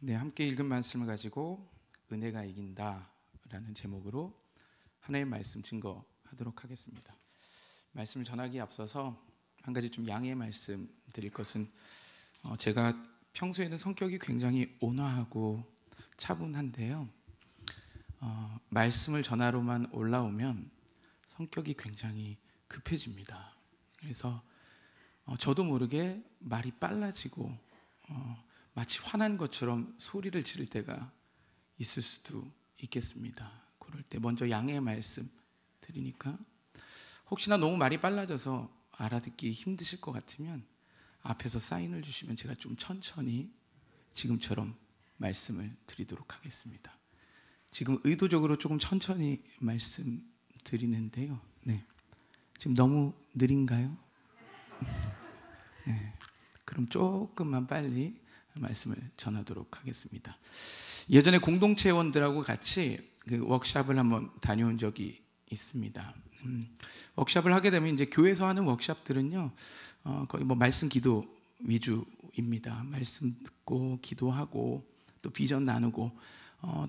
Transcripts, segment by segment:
네, 함께 읽은 말씀을 가지고 은혜가 이긴다 라는 제목으로 하나님의 말씀 증거하도록 하겠습니다. 말씀을 전하기에 앞서서 한 가지 좀 양해의 말씀 드릴 것은 제가 평소에는 성격이 굉장히 온화하고 차분한데요, 말씀을 전하러만 올라오면 성격이 굉장히 급해집니다. 그래서 저도 모르게 말이 빨라지고 마치 화난 것처럼 소리를 지를 때가 있을 수도 있겠습니다. 그럴 때 먼저 양해의 말씀 드리니까, 혹시나 너무 말이 빨라져서 알아듣기 힘드실 것 같으면 앞에서 사인을 주시면 제가 좀 천천히 지금처럼 말씀을 드리도록 하겠습니다. 지금 의도적으로 조금 천천히 말씀 드리는데요, 네, 지금 너무 느린가요? 네, 그럼 조금만 빨리 말씀을 전하도록 하겠습니다. 예전에 공동체원들하고 같이 그 워크숍을 한번 다녀온 적이 있습니다. 워크숍을 하게 되면 이제 교회에서 하는 워크숍들은요, 거의 뭐 말씀 기도 위주입니다. 말씀 듣고 기도하고 또 비전 나누고,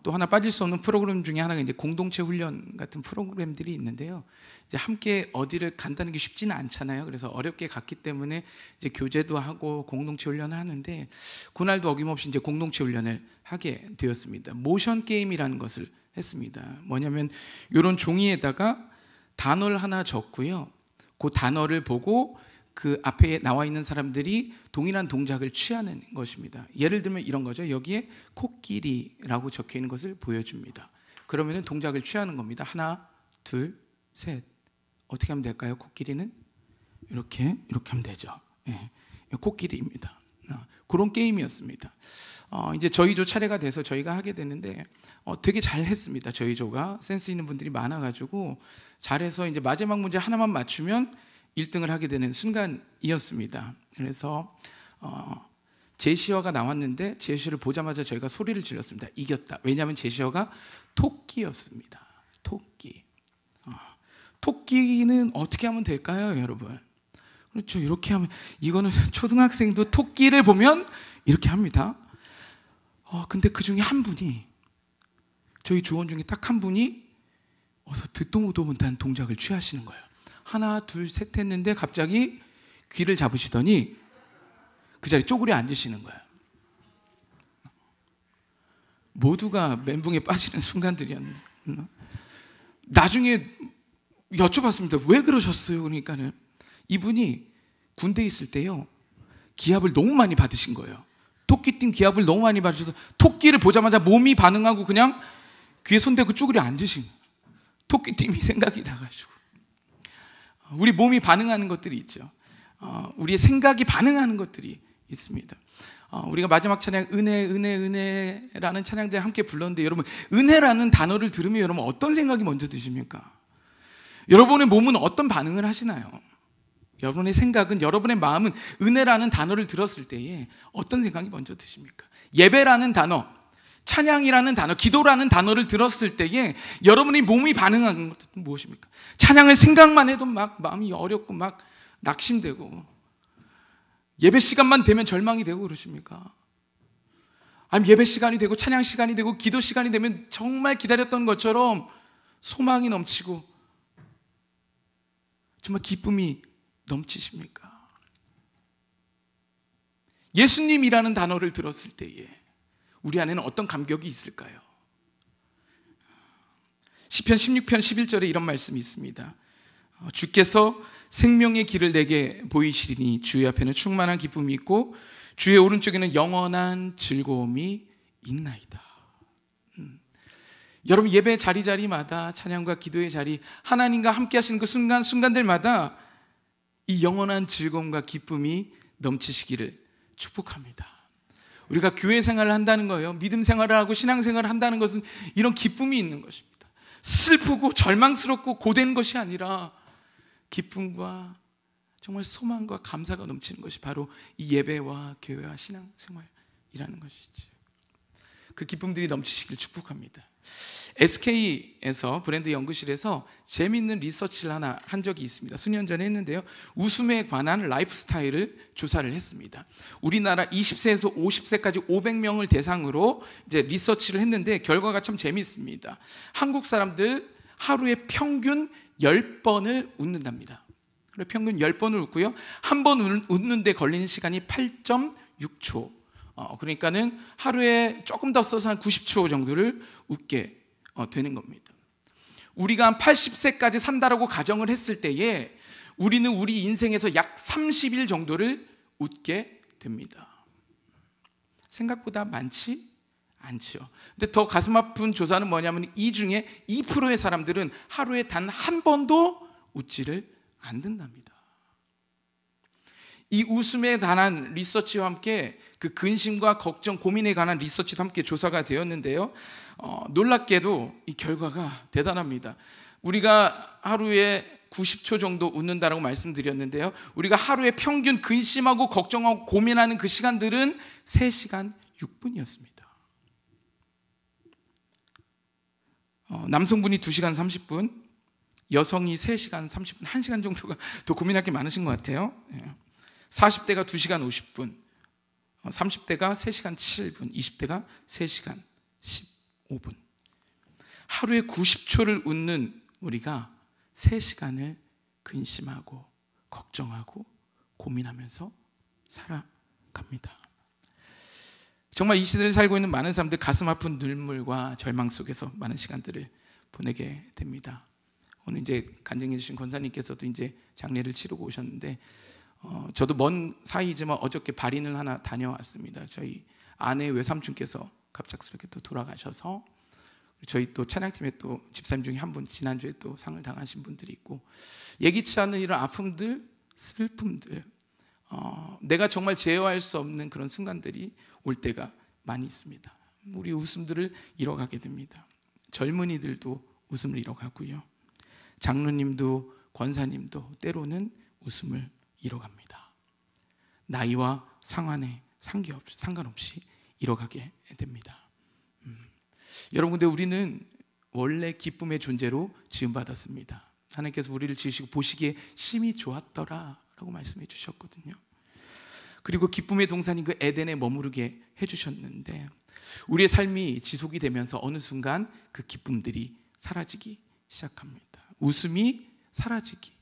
또 하나 빠질 수 없는 프로그램 중에 하나가 이제 공동체 훈련 같은 프로그램들이 있는데요, 이제 함께 어디를 간다는 게 쉽지는 않잖아요. 그래서 어렵게 갔기 때문에 이제 교제도 하고 공동체 훈련을 하는데, 그날도 어김없이 이제 공동체 훈련을 하게 되었습니다. 모션 게임이라는 것을 했습니다. 뭐냐면 이런 종이에다가 단어를 하나 적고요, 그 단어를 보고 그 앞에 나와 있는 사람들이 동일한 동작을 취하는 것입니다. 예를 들면 이런 거죠. 여기에 코끼리라고 적혀 있는 것을 보여줍니다. 그러면 동작을 취하는 겁니다. 하나, 둘, 셋. 어떻게 하면 될까요? 코끼리는 이렇게 하면 되죠. 네, 코끼리입니다. 그런 게임이었습니다. 이제 저희 조 차례가 돼서 저희가 하게 됐는데, 되게 잘했습니다. 저희 조가 센스 있는 분들이 많아가지고 잘해서 이제 마지막 문제 하나만 맞추면 1등을 하게 되는 순간이었습니다. 그래서 제시어가 나왔는데 제시어를 보자마자 저희가 소리를 질렀습니다. 이겼다. 왜냐하면 제시어가 토끼였습니다. 토끼. 토끼는 어떻게 하면 될까요, 여러분? 그렇죠. 이렇게 하면, 이거는 초등학생도 토끼를 보면 이렇게 합니다. 근데 그 중에 한 분이, 저희 조원 중에 딱 한 분이 어서 듣도 보도 못한 동작을 취하시는 거예요. 하나, 둘, 셋 했는데 갑자기 귀를 잡으시더니 그 자리에 쪼그려 앉으시는 거예요. 모두가 멘붕에 빠지는 순간들이었는데, 나중에 여쭤봤습니다. 왜 그러셨어요? 그러니까는 이분이 군대에 있을 때요, 기합을 너무 많이 받으신 거예요. 토끼띠 기합을 너무 많이 받으셔서 토끼를 보자마자 몸이 반응하고 그냥 귀에 손대고 쪼그려 앉으신 거예요. 토끼띠이 생각이 나가지고. 우리 몸이 반응하는 것들이 있죠. 우리의 생각이 반응하는 것들이 있습니다. 우리가 마지막 찬양 은혜라는 찬양제 함께 불렀는데, 여러분 은혜라는 단어를 들으면 여러분 어떤 생각이 먼저 드십니까? 여러분의 몸은 어떤 반응을 하시나요? 여러분의 생각은, 여러분의 마음은 은혜라는 단어를 들었을 때에 어떤 생각이 먼저 드십니까? 예배라는 단어, 찬양이라는 단어, 기도라는 단어를 들었을 때에 여러분의 몸이 반응하는 것은 무엇입니까? 찬양을 생각만 해도 막 마음이 어렵고 막 낙심되고, 예배 시간만 되면 절망이 되고 그러십니까? 아니면 예배 시간이 되고 찬양 시간이 되고 기도 시간이 되면 정말 기다렸던 것처럼 소망이 넘치고 정말 기쁨이 넘치십니까? 예수님이라는 단어를 들었을 때에 우리 안에는 어떤 감격이 있을까요? 시편 16편 11절에 이런 말씀이 있습니다. 주께서 생명의 길을 내게 보이시리니 주의 앞에는 충만한 기쁨이 있고 주의 오른쪽에는 영원한 즐거움이 있나이다. 여러분 예배 자리자리마다, 찬양과 기도의 자리, 하나님과 함께 하시는 그 순간순간들마다 이 영원한 즐거움과 기쁨이 넘치시기를 축복합니다. 우리가 교회 생활을 한다는 거예요, 믿음 생활을 하고 신앙 생활을 한다는 것은 이런 기쁨이 있는 것입니다. 슬프고 절망스럽고 고된 것이 아니라 기쁨과 정말 소망과 감사가 넘치는 것이 바로 이 예배와 교회와 신앙 생활이라는 것이죠. 그 기쁨들이 넘치시길 축복합니다. SK에서 브랜드 연구실에서 재미있는 리서치를 하나 한 적이 있습니다. 수년 전에 했는데요. 웃음에 관한 라이프 스타일을 조사를 했습니다. 우리나라 20세에서 50세까지 500명을 대상으로 이제 리서치를 했는데 결과가 참 재미있습니다. 한국 사람들 하루에 평균 10번을 웃는답니다. 평균 10번을 웃고요. 한 번 웃는데 걸리는 시간이 8.6초. 그러니까는 하루에 조금 더 써서 한 90초 정도를 웃게 되는 겁니다. 우리가 한 80세까지 산다라고 가정을 했을 때에 우리는 우리 인생에서 약 30일 정도를 웃게 됩니다. 생각보다 많지 않죠. 근데 더 가슴 아픈 조사는 뭐냐면 이 중에 2%의 사람들은 하루에 단 한 번도 웃지를 않는답니다. 이 웃음에 관한 리서치와 함께 그 근심과 걱정, 고민에 관한 리서치도 함께 조사가 되었는데요. 놀랍게도 이 결과가 대단합니다. 우리가 하루에 90초 정도 웃는다라고 말씀드렸는데요. 우리가 하루에 평균 근심하고 걱정하고 고민하는 그 시간들은 3시간 6분이었습니다. 남성분이 2시간 30분, 여성이 3시간 30분, 1시간 정도가 더 고민할 게 많으신 것 같아요. 40대가 2시간 50분, 30대가 3시간 7분, 20대가 3시간 15분. 하루에 90초를 웃는 우리가 3시간을 근심하고 걱정하고 고민하면서 살아갑니다. 정말 이 시대를 살고 있는 많은 사람들 가슴 아픈 눈물과 절망 속에서 많은 시간들을 보내게 됩니다. 오늘 이제 간증해 주신 권사님께서도 이제 장례를 치르고 오셨는데 저도 먼 사이지만 어저께 발인을 하나 다녀왔습니다. 저희 아내 외삼촌께서 갑작스럽게 또 돌아가셔서 저희 또 찬양팀에 또 집사님 중에 한 분 지난주에 또 상을 당하신 분들이 있고 예기치 않은 이런 아픔들, 슬픔들, 내가 정말 제어할 수 없는 그런 순간들이 올 때가 많이 있습니다. 우리 웃음들을 잃어가게 됩니다. 젊은이들도 웃음을 잃어가고요. 장로님도 권사님도 때로는 웃음을 잃어갑니다. 나이와 상황에 상관없이 잃어가게 됩니다. 여러분, 근데 우리는 원래 기쁨의 존재로 지음받았습니다. 하나님께서 우리를 지으시고 보시기에 심히 좋았더라 라고 말씀해 주셨거든요. 그리고 기쁨의 동산인 그 에덴에 머무르게 해주셨는데 우리의 삶이 지속이 되면서 어느 순간 그 기쁨들이 사라지기 시작합니다. 웃음이 사라지기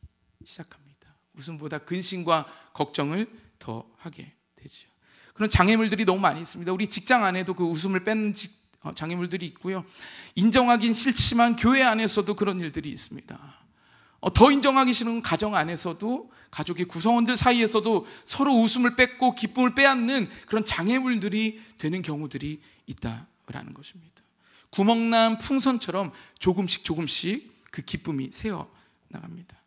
시작합니다. 웃음보다 근심과 걱정을 더 하게 되죠. 그런 장애물들이 너무 많이 있습니다. 우리 직장 안에도 그 웃음을 뺏는 장애물들이 있고요. 인정하긴 싫지만 교회 안에서도 그런 일들이 있습니다. 더 인정하기 싫은 가정 안에서도 가족의 구성원들 사이에서도 서로 웃음을 뺏고 기쁨을 빼앗는 그런 장애물들이 되는 경우들이 있다라는 것입니다. 구멍난 풍선처럼 조금씩 그 기쁨이 새어 나갑니다.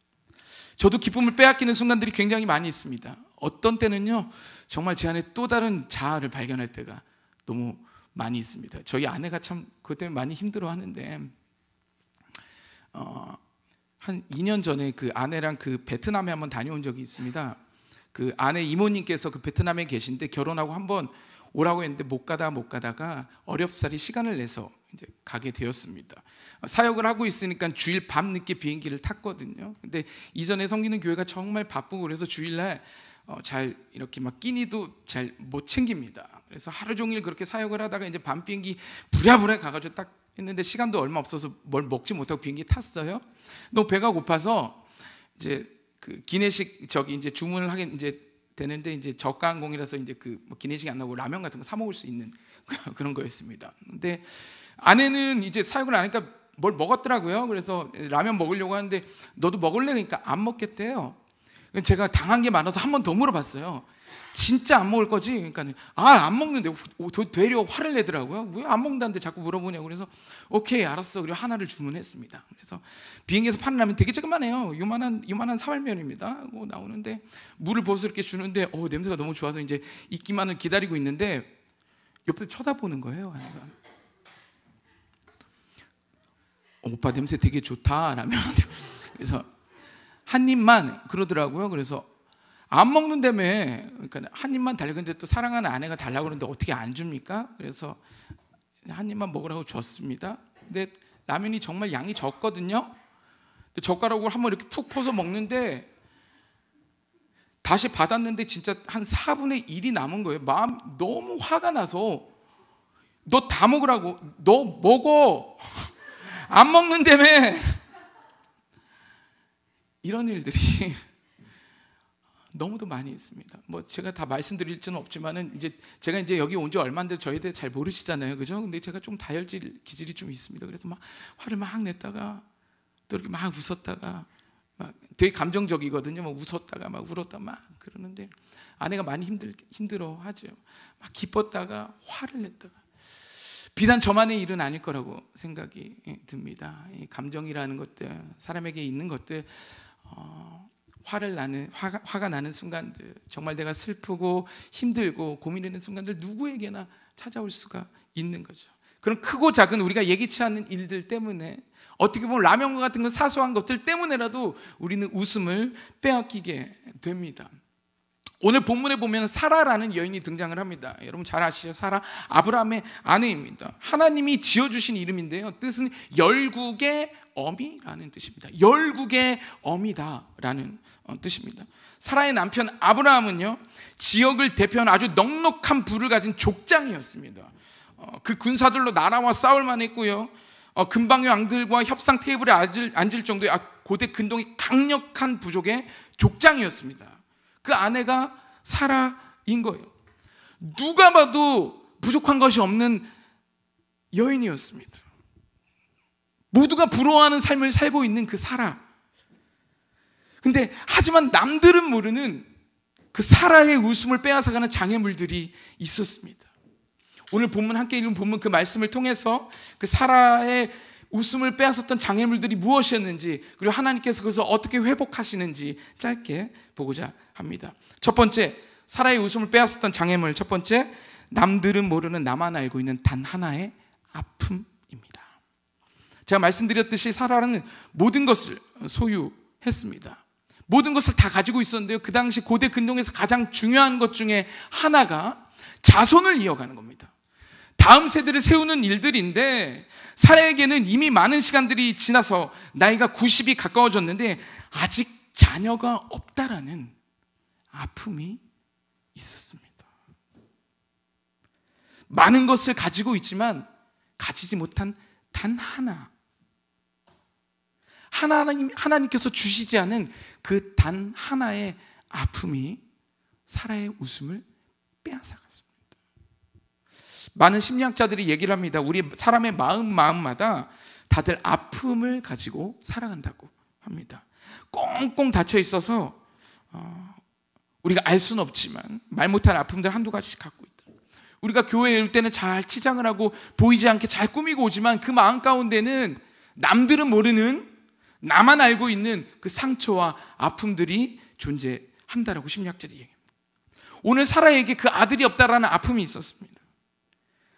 저도 기쁨을 빼앗기는 순간들이 굉장히 많이 있습니다. 어떤 때는요 정말 제 안에 또 다른 자아를 발견할 때가 너무 많이 있습니다. 저희 아내가 참 그것 때문에 많이 힘들어하는데 한 2년 전에 그 아내랑 그 베트남에 한번 다녀온 적이 있습니다. 그 아내 이모님께서 그 베트남에 계신데 결혼하고 한번 오라고 했는데 못 가다가 어렵사리 시간을 내서 이제 가게 되었습니다. 사역을 하고 있으니까 주일 밤 늦게 비행기를 탔거든요. 근데 이전에 섬기는 교회가 정말 바쁘고 그래서 주일날 잘 이렇게 막 끼니도 잘 못 챙깁니다. 그래서 하루 종일 그렇게 사역을 하다가 이제 밤 비행기 부랴부랴 가가지고 딱 했는데 시간도 얼마 없어서 뭘 먹지 못하고 비행기 탔어요. 너무 배가 고파서 이제 그 기내식 이제 주문을 하게 이제 되는데 이제 저가 항공이라서 이제 그 뭐 기내식이 안 나오고 라면 같은 거 사 먹을 수 있는 그런 거였습니다. 근데 아내는 이제 사역을 안 하니까 뭘 먹었더라고요. 그래서 라면 먹으려고 하는데 너도 먹을래? 그러니까 안 먹겠대요. 제가 당한 게 많아서 한 번 더 물어봤어요. 진짜 안 먹을 거지? 그러니까 안 먹는데 되려 화를 내더라고요. 왜 안 먹는다는데 자꾸 물어보냐고. 그래서 오케이 알았어. 그리고 하나를 주문했습니다. 그래서 비행기에서 파는 라면 되게 조그만해요. 요만한 사발면입니다. 나오는데 물을 부어서 이렇게 주는데 냄새가 너무 좋아서 이제 익기만을 기다리고 있는데 옆에서 쳐다보는 거예요. 아내가. 오빠 냄새 되게 좋다 라면. 그래서 한 입만 그러더라고요. 그래서 안 먹는다며. 그러니까 한 입만 달라고. 근데 또 사랑하는 아내가 달라고 그러는데 어떻게 안 줍니까? 그래서 한 입만 먹으라고 줬습니다. 근데 라면이 정말 양이 적거든요. 젓가락으로 한번 이렇게 푹 퍼서 먹는데 다시 받았는데 진짜 한 4분의 1이 남은 거예요. 마음 너무 화가 나서 너 다 먹으라고. 너 먹어. 안 먹는다며. 이런 일들이 너무도 많이 있습니다. 뭐 제가 다 말씀드릴 수는 없지만은 이제 제가 이제 여기 온 지 얼마인데 저희들 잘 모르시잖아요, 그죠? 근데 제가 좀 다혈질 기질이 좀 있습니다. 그래서 막 화를 막 냈다가 또 이렇게 막 웃었다가 막 되게 감정적이거든요. 막 웃었다가 막 울었다 막 그러는데 아내가 많이 힘들어하죠. 막 기뻤다가 화를 냈다가 비단 저만의 일은 아닐 거라고 생각이 듭니다. 이 감정이라는 것들, 사람에게 있는 것들, 화가 나는 순간들, 정말 내가 슬프고 힘들고 고민되는 순간들 누구에게나 찾아올 수가 있는 거죠. 그런 크고 작은 우리가 예기치 않는 일들 때문에 어떻게 보면 라면과 같은 그 사소한 것들 때문에라도 우리는 웃음을 빼앗기게 됩니다. 오늘 본문에 보면 사라라는 여인이 등장을 합니다. 여러분 잘 아시죠? 사라, 아브라함의 아내입니다. 하나님이 지어주신 이름인데요, 뜻은 열국의 어미라는 뜻입니다. 열국의 어미다라는 뜻입니다. 사라의 남편 아브라함은요, 지역을 대표하는 아주 넉넉한 부를 가진 족장이었습니다. 그 군사들로 나라와 싸울만 했고요, 근방의 왕들과 협상 테이블에 앉을 정도의 고대 근동의 강력한 부족의 족장이었습니다. 그 아내가 사라인 거예요. 누가 봐도 부족한 것이 없는 여인이었습니다. 모두가 부러워하는 삶을 살고 있는 그 사라. 근데 하지만 남들은 모르는 그 사라의 웃음을 빼앗아가는 장애물들이 있었습니다. 오늘 본문 함께 읽은 본문 그 말씀을 통해서 그 사라의 웃음을 빼앗았던 장애물들이 무엇이었는지, 그리고 하나님께서 그것을 어떻게 회복하시는지 짧게 보고자 합니다. 첫 번째, 사라의 웃음을 빼앗았던 장애물, 첫 번째, 남들은 모르는 나만 알고 있는 단 하나의 아픔입니다. 제가 말씀드렸듯이 사라는 모든 것을 소유했습니다. 모든 것을 다 가지고 있었는데요, 그 당시 고대 근동에서 가장 중요한 것 중에 하나가 자손을 이어가는 겁니다. 다음 세대를 세우는 일들인데 사라에게는 이미 많은 시간들이 지나서 나이가 90이 가까워졌는데 아직 자녀가 없다라는 아픔이 있었습니다. 많은 것을 가지고 있지만 가지지 못한 단 하나님께서 주시지 않은 그 단 하나의 아픔이 사라의 웃음을 빼앗아갔습니다. 많은 심리학자들이 얘기를 합니다. 우리 사람의 마음마다 다들 아픔을 가지고 살아간다고 합니다. 꽁꽁 닫혀 있어서 우리가 알 수는 없지만 말 못할 아픔들 한두 가지씩 갖고 있다. 우리가 교회에 올 때는 잘 치장을 하고 보이지 않게 잘 꾸미고 오지만 그 마음 가운데는 남들은 모르는, 나만 알고 있는 그 상처와 아픔들이 존재한다라고 심리학자들이 얘기합니다. 오늘 사라에게 그 아들이 없다라는 아픔이 있었습니다.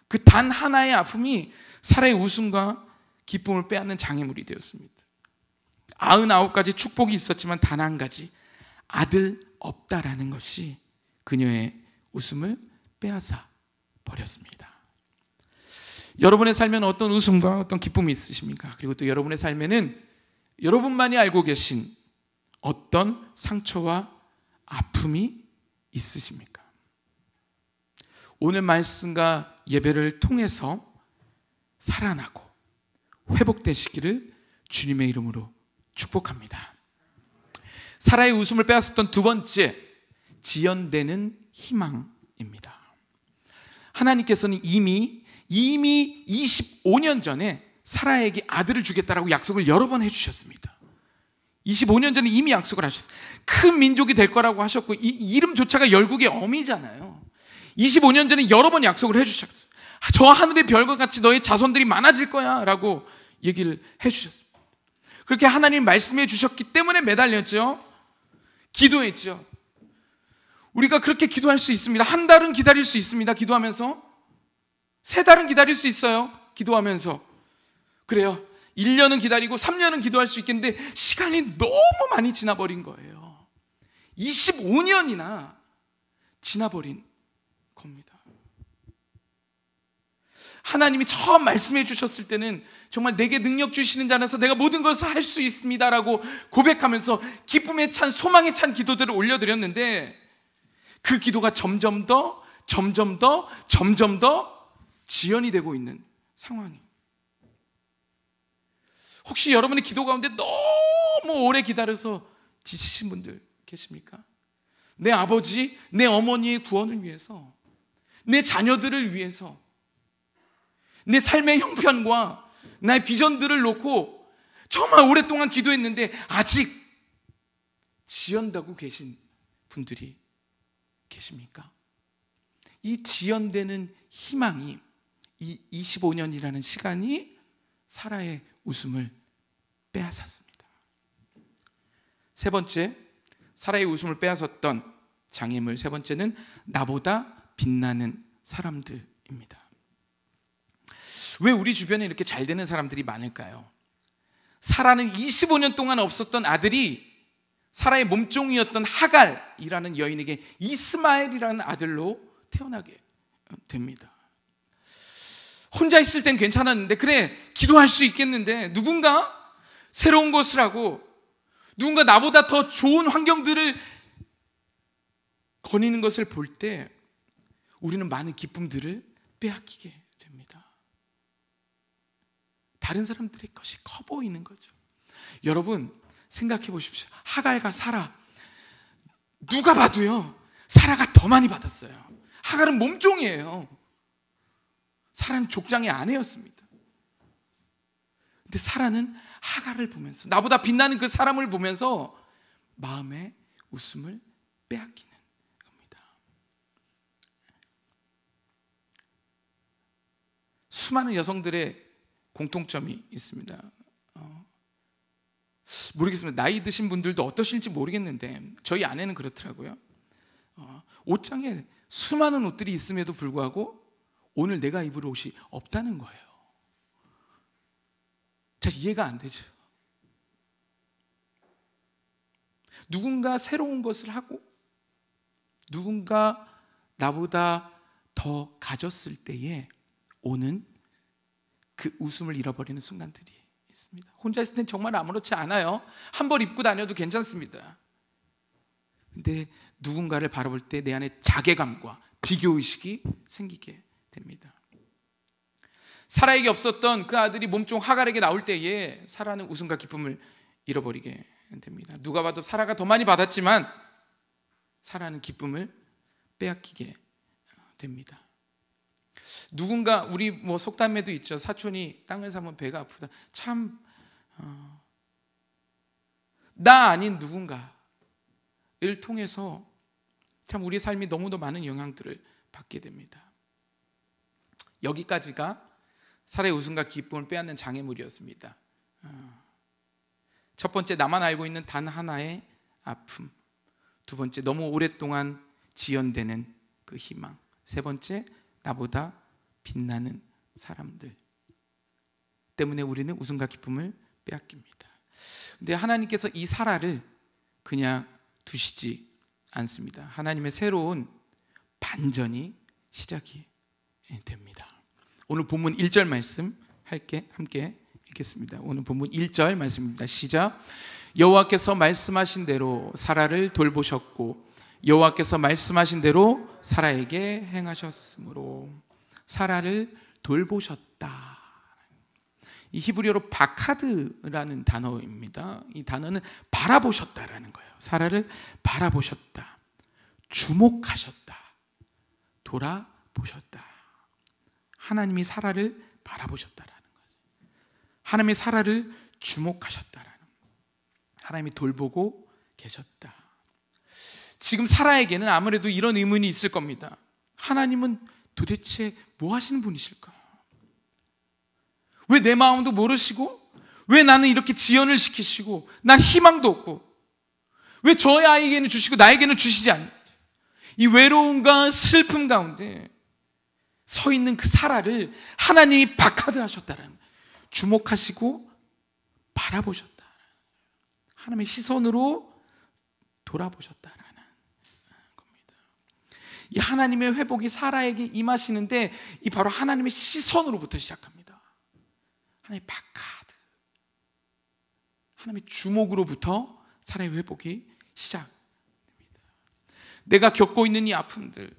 그 단 하나의 아픔이 사라의 웃음과 기쁨을 빼앗는 장애물이 되었습니다. 99가지 축복이 있었지만 단 한 가지, 아들 없다라는 것이 그녀의 웃음을 빼앗아 버렸습니다. 여러분의 삶에는 어떤 웃음과 어떤 기쁨이 있으십니까? 그리고 또 여러분의 삶에는 여러분만이 알고 계신 어떤 상처와 아픔이 있으십니까? 오늘 말씀과 예배를 통해서 살아나고 회복되시기를 주님의 이름으로 축복합니다. 사라의 웃음을 빼앗았던 두 번째, 지연되는 희망입니다. 하나님께서는 이미 25년 전에 사라에게 아들을 주겠다라고 약속을 여러 번 해주셨습니다. 25년 전에 이미 약속을 하셨어요. 큰 민족이 될 거라고 하셨고, 이 이름조차가 열국의 어미잖아요. 25년 전에 여러 번 약속을 해주셨어요. 저 하늘의 별과 같이 너의 자손들이 많아질 거야 라고 얘기를 해주셨습니다. 그렇게 하나님 말씀해 주셨기 때문에 매달렸죠. 기도했죠. 우리가 그렇게 기도할 수 있습니다. 한 달은 기다릴 수 있습니다. 기도하면서. 3달은 기다릴 수 있어요. 기도하면서. 그래요. 1년은 기다리고 3년은 기도할 수 있겠는데 시간이 너무 많이 지나버린 거예요. 25년이나 지나버린 겁니다. 하나님이 처음 말씀해 주셨을 때는 정말 내게 능력 주시는 자라서 내가 모든 것을 할 수 있습니다라고 고백하면서 기쁨에 찬, 소망에 찬 기도들을 올려드렸는데, 그 기도가 점점 더 지연이 되고 있는 상황이. 혹시 여러분의 기도 가운데 너무 오래 기다려서 지치신 분들 계십니까? 내 아버지, 내 어머니의 구원을 위해서, 내 자녀들을 위해서, 내 삶의 형편과 나의 비전들을 놓고 정말 오랫동안 기도했는데 아직 지연되고 계신 분들이 계십니까? 이 지연되는 희망이, 이 25년이라는 시간이 사라의 웃음을 빼앗았습니다. 세 번째, 사라의 웃음을 빼앗았던 장애물 세 번째는 나보다 빛나는 사람들입니다. 왜 우리 주변에 이렇게 잘 되는 사람들이 많을까요? 사라는 25년 동안 없었던 아들이 사라의 몸종이었던 하갈이라는 여인에게 이스마엘이라는 아들로 태어나게 됩니다. 혼자 있을 땐 괜찮았는데, 그래 기도할 수 있겠는데, 누군가 새로운 것을 하고 누군가 나보다 더 좋은 환경들을 거니는 것을 볼 때 우리는 많은 기쁨들을 빼앗기게 됩니다. 다른 사람들의 것이 커 보이는 거죠. 여러분 생각해 보십시오. 하갈과 사라, 누가 봐도요 사라가 더 많이 받았어요. 하갈은 몸종이에요. 사라는 족장의 아내였습니다. 근데 사라는 하갈을 보면서, 나보다 빛나는 그 사람을 보면서 마음의 웃음을 빼앗기는 겁니다. 수많은 여성들의 공통점이 있습니다. 모르겠습니다. 나이 드신 분들도 어떠실지 모르겠는데 저희 아내는 그렇더라고요. 옷장에 수많은 옷들이 있음에도 불구하고 오늘 내가 입을 옷이 없다는 거예요. 잘 이해가 안 되죠. 누군가 새로운 것을 하고 누군가 나보다 더 가졌을 때에 오는 그 웃음을 잃어버리는 순간들이 있습니다. 혼자 있을 땐 정말 아무렇지 않아요. 한 벌 입고 다녀도 괜찮습니다. 근데 누군가를 바라볼 때 내 안에 자괴감과 비교의식이 생기게 됩니다. 사라에게 없었던 그 아들이 몸종 하갈에게 나올 때에 사라는 웃음과 기쁨을 잃어버리게 됩니다. 누가 봐도 사라가 더 많이 받았지만 사라는 기쁨을 빼앗기게 됩니다. 누군가, 우리 뭐 속담에도 있죠. 사촌이 땅을 사면 배가 아프다. 참 나 아닌 누군가를 통해서 참 우리의 삶이 너무도 많은 영향들을 받게 됩니다. 여기까지가 사라의 웃음과 기쁨을 빼앗는 장애물이었습니다. 첫 번째, 나만 알고 있는 단 하나의 아픔. 두 번째, 너무 오랫동안 지연되는 그 희망. 세 번째, 나보다 빛나는 사람들 때문에 우리는 웃음과 기쁨을 빼앗깁니다. 근데 하나님께서 이 사라를 그냥 두시지 않습니다. 하나님의 새로운 반전이 시작이 됩니다. 오늘 본문 1절 말씀 함께 읽겠습니다. 오늘 본문 1절 말씀입니다. 시작. 여호와께서 말씀하신 대로 사라를 돌보셨고 여호와께서 말씀하신 대로 사라에게 행하셨으므로. 사라를 돌보셨다. 이 히브리어로 바카드라는 단어입니다. 이 단어는 바라보셨다라는 거예요. 사라를 바라보셨다, 주목하셨다, 돌아보셨다. 하나님이 사라를 바라보셨다라는 거죠. 하나님이 사라를 주목하셨다라는 거예요. 하나님이 돌보고 계셨다. 지금 사라에게는 아무래도 이런 의문이 있을 겁니다. 하나님은 도대체 뭐 하시는 분이실까? 왜 내 마음도 모르시고, 왜 나는 이렇게 지연을 시키시고, 난 희망도 없고, 왜 저의 아이에게는 주시고 나에게는 주시지 않는지. 이 외로움과 슬픔 가운데 서 있는 그 사라를 하나님이 바카드 하셨다라는, 주목하시고 바라보셨다, 하나님의 시선으로 돌아보셨다라는 겁니다. 이 하나님의 회복이 사라에게 임하시는데 이 바로 하나님의 시선으로부터 시작합니다. 하나님의 바카드, 하나님의 주목으로부터 사라의 회복이 시작됩니다. 내가 겪고 있는 이 아픔들,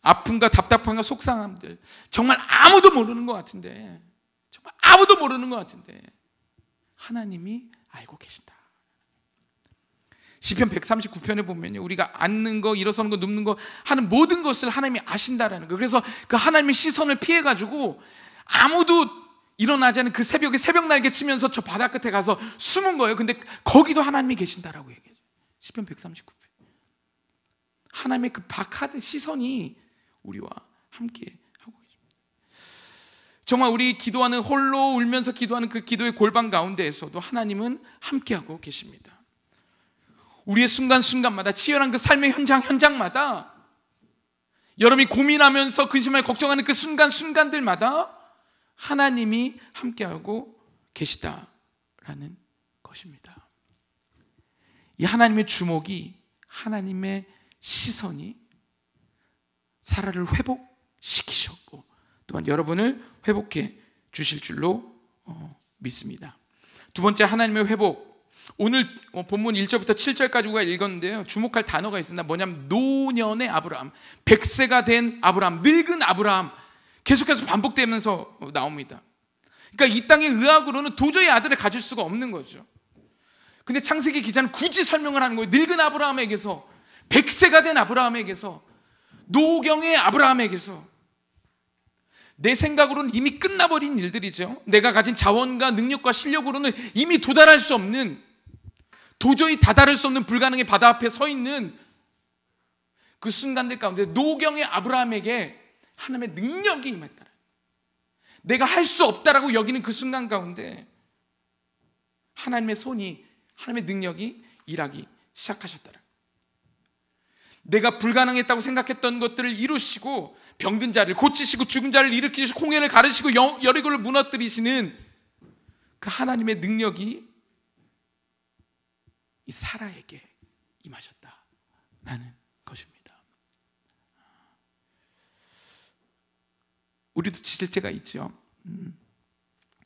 아픔과 답답함과 속상함들, 정말 아무도 모르는 것 같은데, 정말 아무도 모르는 것 같은데 하나님이 알고 계신다. 시편 139편에 보면요, 우리가 앉는 거, 일어서는 거, 눕는 거 하는 모든 것을 하나님이 아신다라는 거. 그래서 그 하나님의 시선을 피해가지고 아무도 일어나지 않은 그 새벽에 새벽 날개 치면서 저 바다 끝에 가서 숨은 거예요. 근데 거기도 하나님이 계신다라고 얘기해요. 시편 139편. 하나님의 그 박하듯 시선이 우리와 함께 하고 계십니다. 정말 우리 기도하는, 홀로 울면서 기도하는 그 기도의 골방 가운데에서도 하나님은 함께하고 계십니다. 우리의 순간순간마다, 치열한 그 삶의 현장마다, 여러분이 고민하면서 근심하며 걱정하는 그 순간순간들마다 하나님이 함께하고 계시다라는 것입니다. 이 하나님의 주목이, 하나님의 시선이 사라를 회복시키셨고 또한 여러분을 회복해 주실 줄로 믿습니다. 두 번째, 하나님의 회복. 오늘 본문 1절부터 7절까지 우리가 읽었는데요, 주목할 단어가 있습니다. 뭐냐면 노년의 아브라함, 100세가 된 아브라함, 늙은 아브라함, 계속해서 반복되면서 나옵니다. 그러니까 이 땅의 의학으로는 도저히 아들을 가질 수가 없는 거죠. 근데 창세기 기자는 굳이 설명을 하는 거예요. 늙은 아브라함에게서, 100세가 된 아브라함에게서, 노경의 아브라함에게서. 내 생각으로는 이미 끝나버린 일들이죠. 내가 가진 자원과 능력과 실력으로는 이미 도달할 수 없는, 도저히 다다를 수 없는 불가능의 바다 앞에 서 있는 그 순간들 가운데 노경의 아브라함에게 하나님의 능력이 임했다. 내가 할 수 없다라고 여기는 그 순간 가운데 하나님의 손이, 하나님의 능력이 일하기 시작하셨다. 내가 불가능했다고 생각했던 것들을 이루시고, 병든 자를 고치시고, 죽은 자를 일으키시고, 홍해를 가르시고, 여리고를 무너뜨리시는 그 하나님의 능력이 이 사라에게 임하셨다라는 것입니다. 우리도 지칠 때가 있죠.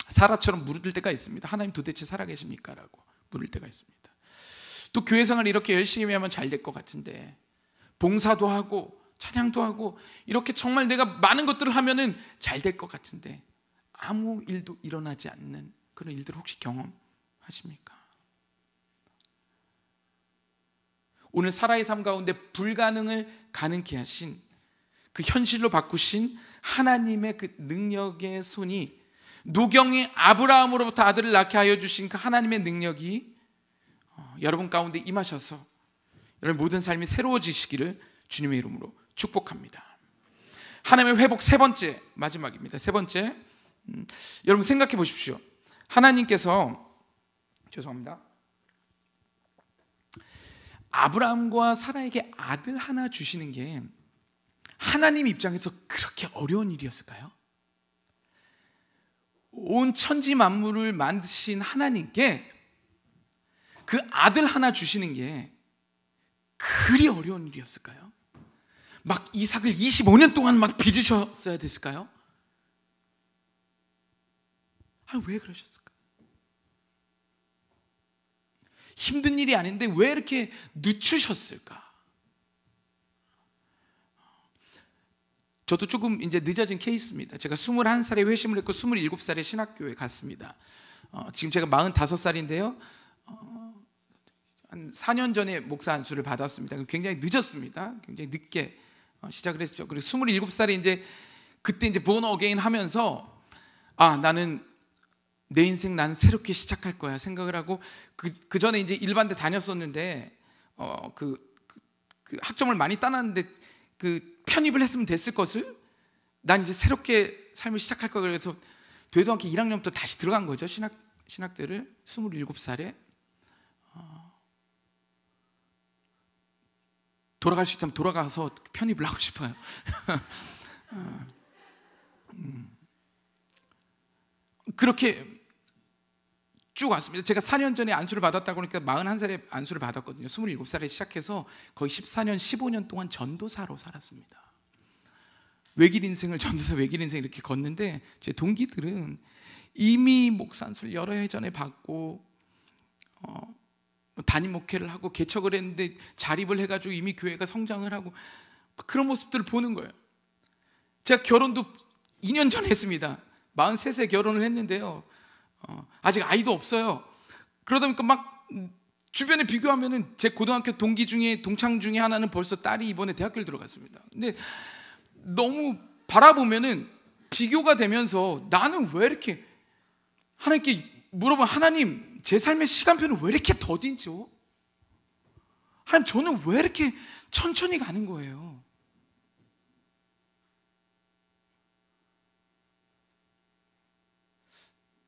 사라처럼 물을 때가 있습니다. 하나님 도대체 살아계십니까? 라고 물을 때가 있습니다. 또 교회 생활 이렇게 열심히 하면 잘 될 것 같은데, 봉사도 하고 찬양도 하고 이렇게 정말 내가 많은 것들을 하면은 잘 될 것 같은데 아무 일도 일어나지 않는 그런 일들을 혹시 경험하십니까? 오늘 사라의 삶 가운데 불가능을 가능케 하신, 그 현실로 바꾸신 하나님의 그 능력의 손이, 노경의 아브라함으로부터 아들을 낳게 하여 주신 그 하나님의 능력이 여러분 가운데 임하셔서 여러분 모든 삶이 새로워지시기를 주님의 이름으로 축복합니다. 하나님의 회복, 세 번째, 마지막입니다. 세 번째, 여러분 생각해 보십시오. 하나님께서, 죄송합니다, 아브라함과 사라에게 아들 하나 주시는 게 하나님 입장에서 그렇게 어려운 일이었을까요? 온 천지 만물을 만드신 하나님께 그 아들 하나 주시는 게 그리 어려운 일이었을까요? 막 이삭을 25년 동안 막 빚으셨어야 됐을까요? 아니, 왜 그러셨을까요? 힘든 일이 아닌데 왜 이렇게 늦추셨을까? 저도 조금 이제 늦어진 케이스입니다. 제가 21살에 회심을 했고 27살에 신학교에 갔습니다. 지금 제가 45살인데요. 한 4년 전에 목사 안수를 받았습니다. 굉장히 늦었습니다. 굉장히 늦게 시작을 했죠. 그리고 27살에 이제 그때 이제 born again 하면서 나는 내 인생 나는 새롭게 시작할 거야 생각을 하고, 그 전에 이제 일반대 다녔었는데 그 학점을 많이 따놨는데 그 편입을 했으면 됐을 것을 난 이제 새롭게 삶을 시작할 거야. 그래서 되도 않게 1학년부터 다시 들어간 거죠. 신학대를 27살에. 돌아갈 수 있다면 돌아가서 편입을 하고 싶어요. 그렇게 쭉 왔습니다. 제가 4년 전에 안수를 받았다고 하니까 41살에 안수를 받았거든요. 27살에 시작해서 거의 14년, 15년 동안 전도사로 살았습니다. 외길 인생을 전도사 외길 인생 이렇게 걷는데, 제 동기들은 이미 목사 안수를 여러 해 전에 받고 담임 목회를 하고 개척을 했는데 자립을 해가지고 이미 교회가 성장을 하고 그런 모습들을 보는 거예요. 제가 결혼도 2년 전에 했습니다. 43세 결혼을 했는데요, 아직 아이도 없어요. 그러다 보니까 막 주변에 비교하면은 제 고등학교 동기 중에, 동창 중에 하나는 벌써 딸이 이번에 대학교를 들어갔습니다. 근데 너무 바라보면은 비교가 되면서 나는 왜 이렇게, 하나님께 물어보면, 하나님 제 삶의 시간표는 왜 이렇게 더디죠? 하나님 저는 왜 이렇게 천천히 가는 거예요?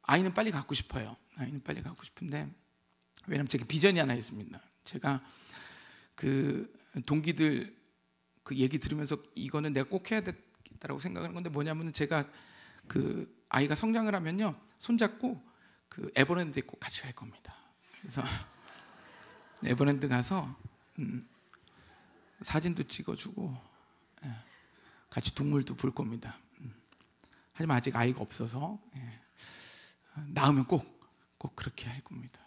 아이는 빨리 갖고 싶어요. 아이는 빨리 갖고 싶은데, 왜냐면 제가 비전이 하나 있습니다. 제가 그 동기들 그 얘기 들으면서 이거는 내가 꼭 해야 되겠다라고 생각하는 건데, 뭐냐면 제가 그 아이가 성장을 하면요, 손잡고 그 에버랜드에 꼭 같이 갈 겁니다. 그래서 에버랜드 가서 사진도 찍어주고 같이 동물도 볼 겁니다. 하지만 아직 아이가 없어서 낳으면 꼭 그렇게 할 겁니다.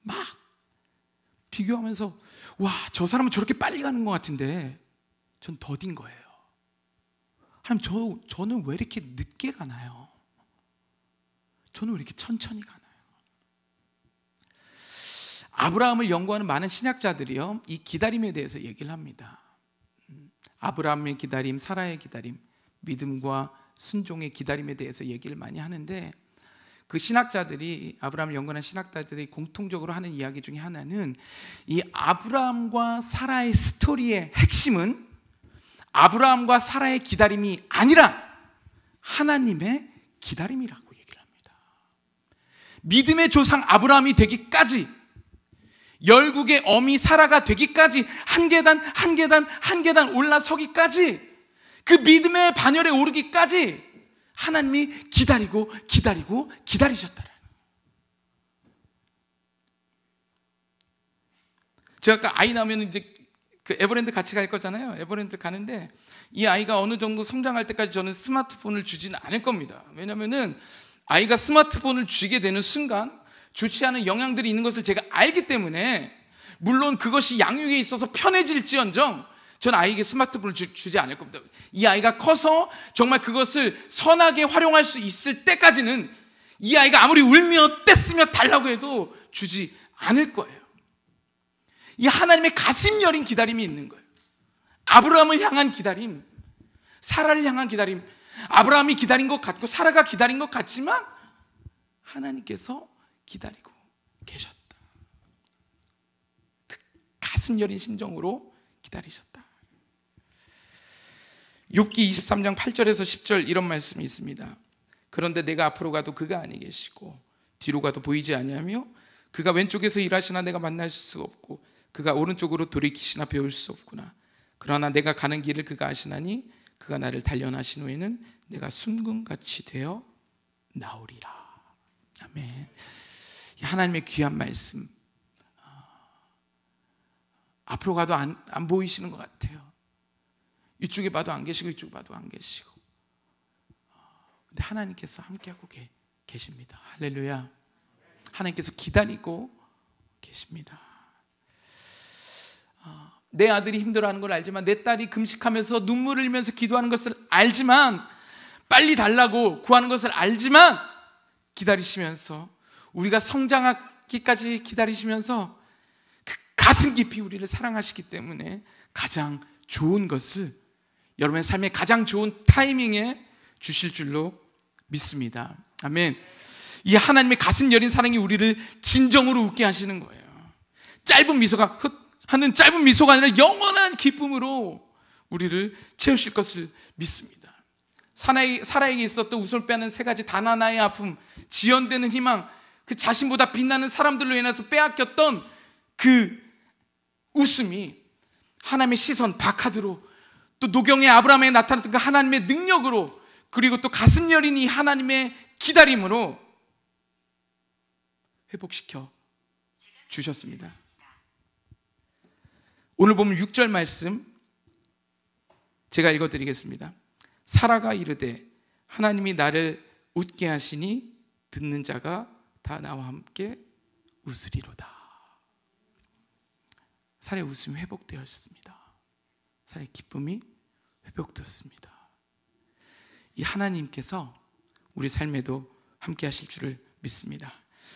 막 비교하면서, 와, 저 사람은 저렇게 빨리 가는 것 같은데 전 더딘 거예요. 하나님, 저는 왜 이렇게 늦게 가나요? 저는 왜 이렇게 천천히 가나요? 아브라함을 연구하는 많은 신학자들이요, 이 기다림에 대해서 얘기를 합니다. 아브라함의 기다림, 사라의 기다림, 믿음과 순종의 기다림에 대해서 얘기를 많이 하는데, 그 신학자들이, 아브라함을 연구하는 신학자들이 공통적으로 하는 이야기 중에 하나는, 이 아브라함과 사라의 스토리의 핵심은 아브라함과 사라의 기다림이 아니라 하나님의 기다림이라고 얘기를 합니다. 믿음의 조상 아브라함이 되기까지, 열국의 어미 사라가 되기까지, 한 계단 한 계단 한 계단 올라서기까지, 그 믿음의 반열에 오르기까지 하나님이 기다리고 기다리고 기다리셨다라는. 제가 아까 아이 낳으면 이제 그 에버랜드 같이 갈 거잖아요. 에버랜드 가는데 이 아이가 어느 정도 성장할 때까지 저는 스마트폰을 주지는 않을 겁니다. 왜냐면은 아이가 스마트폰을 쥐게 되는 순간 좋지 않은 영향들이 있는 것을 제가 알기 때문에, 물론 그것이 양육에 있어서 편해질지언정 전 아이에게 스마트폰을 주지 않을 겁니다. 이 아이가 커서 정말 그것을 선하게 활용할 수 있을 때까지는 이 아이가 아무리 울며 떼쓰며 달라고 해도 주지 않을 거예요. 이 하나님의 가슴 여린 기다림이 있는 거예요. 아브라함을 향한 기다림, 사라를 향한 기다림. 아브라함이 기다린 것 같고 사라가 기다린 것 같지만 하나님께서 기다리고 계셨다. 그 가슴 여린 심정으로 기다리셨다. 욥기 23장 8절에서 10절 이런 말씀이 있습니다. 그런데 내가 앞으로 가도 그가 아니 계시고 뒤로 가도 보이지 아니하며, 그가 왼쪽에서 일하시나 내가 만날 수 없고 그가 오른쪽으로 돌이키시나 배울 수 없구나. 그러나 내가 가는 길을 그가 아시나니 그가 나를 단련하신 후에는 내가 순금같이 되어 나오리라. 아멘. 하나님의 귀한 말씀, 앞으로 가도 안 보이시는 것 같아요. 이쪽에 봐도 안 계시고 이쪽에 봐도 안 계시고, 근데 하나님께서 함께하고 계십니다. 할렐루야. 하나님께서 기다리고 계십니다. 내 아들이 힘들어하는 걸 알지만, 내 딸이 금식하면서 눈물을 흘리면서 기도하는 것을 알지만, 빨리 달라고 구하는 것을 알지만 기다리시면서, 우리가 성장하기까지 기다리시면서 그 가슴 깊이 우리를 사랑하시기 때문에 가장 좋은 것을 여러분의 삶의 가장 좋은 타이밍에 주실 줄로 믿습니다. 아멘. 이 하나님의 가슴 여린 사랑이 우리를 진정으로 웃게 하시는 거예요. 짧은 미소가 하는 짧은 미소가 아니라 영원한 기쁨으로 우리를 채우실 것을 믿습니다. 사라에게 있었던 웃음을 빼앗는 세 가지 단 하나의 아픔, 지연되는 희망, 그 자신보다 빛나는 사람들로 인해서 빼앗겼던 그 웃음이 하나님의 시선 바카드로, 또 노경의 아브라함에 나타났던 그 하나님의 능력으로, 그리고 또 가슴 여린 이 하나님의 기다림으로 회복시켜 주셨습니다. 오늘 보면 6절 말씀 제가 읽어드리겠습니다. 사라가 이르되 하나님이 나를 웃게 하시니 듣는 자가 다 나와 함께 웃으리로다. 사라의 웃음이 회복되었습니다. 사라의 기쁨이 회복되었습니다. 이 하나님께서 우리 삶에도 함께 하실 줄을 믿습니다.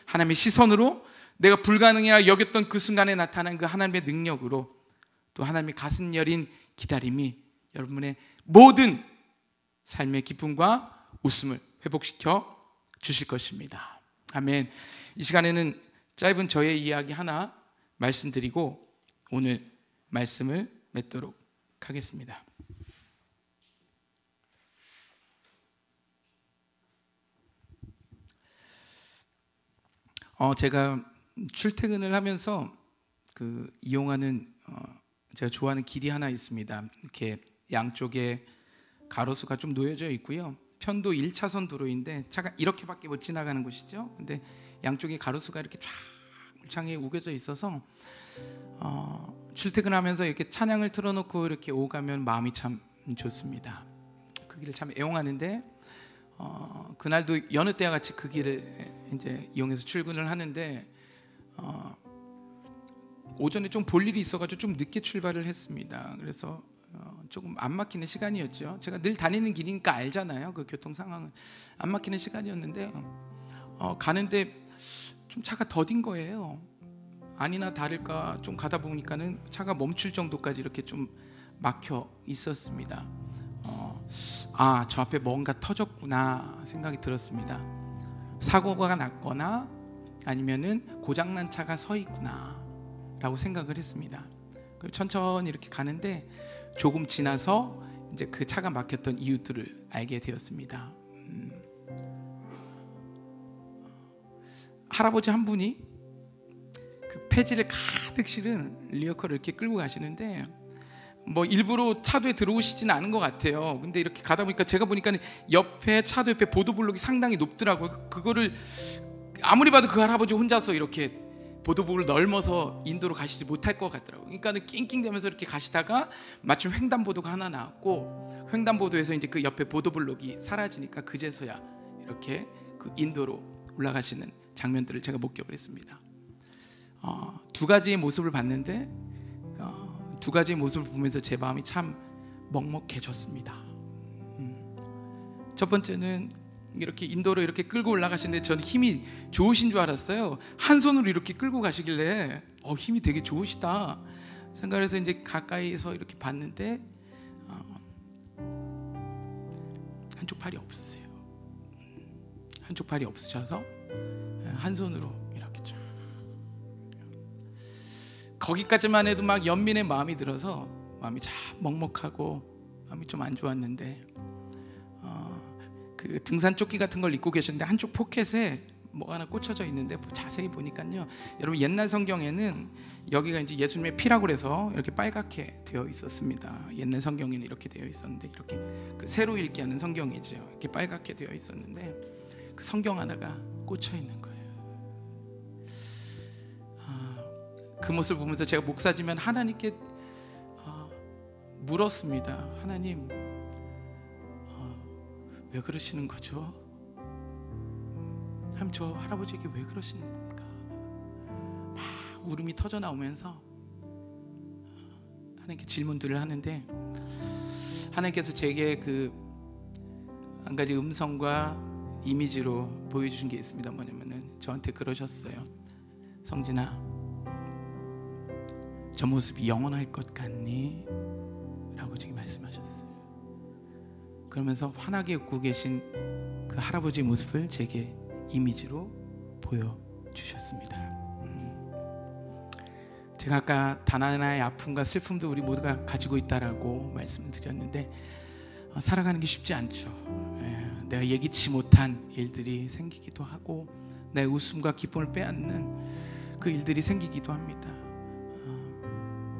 하나님의 시선으로 내가 불가능이라 여겼던 그 순간에 나타난 그 하나님의 능력으로 또 하나님의 가슴 여린 기다림이 여러분의 모든 삶의 기쁨과 웃음을 회복시켜 주실 것입니다. 아멘. 이 시간에는 짧은 저의 이야기 하나 말씀드리고 오늘 말씀을 맺도록 하겠습니다. 제가 출퇴근을 하면서 이용하는 제가 좋아하는 길이 하나 있습니다. 이렇게 양쪽에 가로수가 좀 놓여져 있고요. 편도 1차선 도로인데 차가 이렇게밖에 못 지나가는 곳이죠. 근데 양쪽에 가로수가 이렇게 쫙 우겨져 있어서 출퇴근하면서 이렇게 찬양을 틀어놓고 이렇게 오가면 마음이 참 좋습니다. 그 길을 참 애용하는데 그날도 여느 때와 같이 그 길을 이제 이용해서 출근을 하는데 오전에 좀 볼 일이 있어가지고 좀 늦게 출발을 했습니다. 그래서 조금 안 막히는 시간이었죠. 제가 늘 다니는 길이니까 알잖아요. 그 교통 상황은 안 막히는 시간이었는데 가는데 좀 차가 더딘 거예요. 아니나 다를까 좀 가다 보니까는 차가 멈출 정도까지 이렇게 좀 막혀 있었습니다. 저 앞에 뭔가 터졌구나 생각이 들었습니다. 사고가 났거나 아니면은 고장난 차가 서 있구나 라고 생각을 했습니다. 천천히 이렇게 가는데 조금 지나서 이제 그 차가 막혔던 이유들을 알게 되었습니다. 할아버지 한 분이 그 폐지를 가득 실은 리어커를 이렇게 끌고 가시는데 뭐 일부러 차도에 들어오시지는 않은 것 같아요. 근데 이렇게 가다 보니까 제가 보니까 옆에 차도 옆에 보도블록이 상당히 높더라고요. 그거를 아무리 봐도 그 할아버지 혼자서 이렇게 보도블록을 넘어서 인도로 가시지 못할 것 같더라고요. 그러니까 낑낑대면서 이렇게 가시다가 마침 횡단보도가 하나 나왔고 횡단보도에서 이제 그 옆에 보도블록이 사라지니까 그제서야 이렇게 그 인도로 올라가시는 장면들을 제가 목격을 했습니다. 두 가지의 모습을 봤는데 두 가지의 모습을 보면서 제 마음이 참 먹먹해졌습니다. 첫 번째는 이렇게 인도로 이렇게 끌고 올라가시는데 저는 힘이 좋으신 줄 알았어요. 한 손으로 이렇게 끌고 가시길래 힘이 되게 좋으시다 생각을 해서 이제 가까이서 이렇게 봤는데 한쪽 팔이 없으세요. 한쪽 팔이 없으셔서 한 손으로 이렇게 쫙 거기까지만 해도 막 연민의 마음이 들어서 마음이 참 먹먹하고 마음이 좀 안 좋았는데 그 등산 조끼 같은 걸 입고 계셨는데 한쪽 포켓에 뭐가 하나 꽂혀져 있는데 자세히 보니까요, 여러분 옛날 성경에는 여기가 이제 예수님의 피라고 그래서 이렇게 빨갛게 되어 있었습니다. 옛날 성경에는 이렇게 되어 있었는데 이렇게 그 새로 읽기 하는 성경이죠. 이렇게 빨갛게 되어 있었는데 그 성경 하나가 꽂혀 있는 거예요. 그 모습을 보면서 제가 목사지면 하나님께 물었습니다. 하나님, 왜 그러시는 거죠? 하나님, 저 할아버지에게 왜 그러시는 겁니까? 막 울음이 터져 나오면서 하나님께 질문들을 하는데 하나님께서 제게 그 한 가지 음성과 이미지로 보여주신 게 있습니다. 뭐냐면은 저한테 그러셨어요. 성진아, 저 모습이 영원할 것 같니? 라고 지금 말씀하셨어요. 그러면서 환하게 웃고 계신 그 할아버지의 모습을 제게 이미지로 보여주셨습니다. 제가 아까 단 하나의 아픔과 슬픔도 우리 모두가 가지고 있다라고 말씀을 드렸는데 살아가는 게 쉽지 않죠. 내가 예기치 못한 일들이 생기기도 하고 내 웃음과 기쁨을 빼앗는 그 일들이 생기기도 합니다.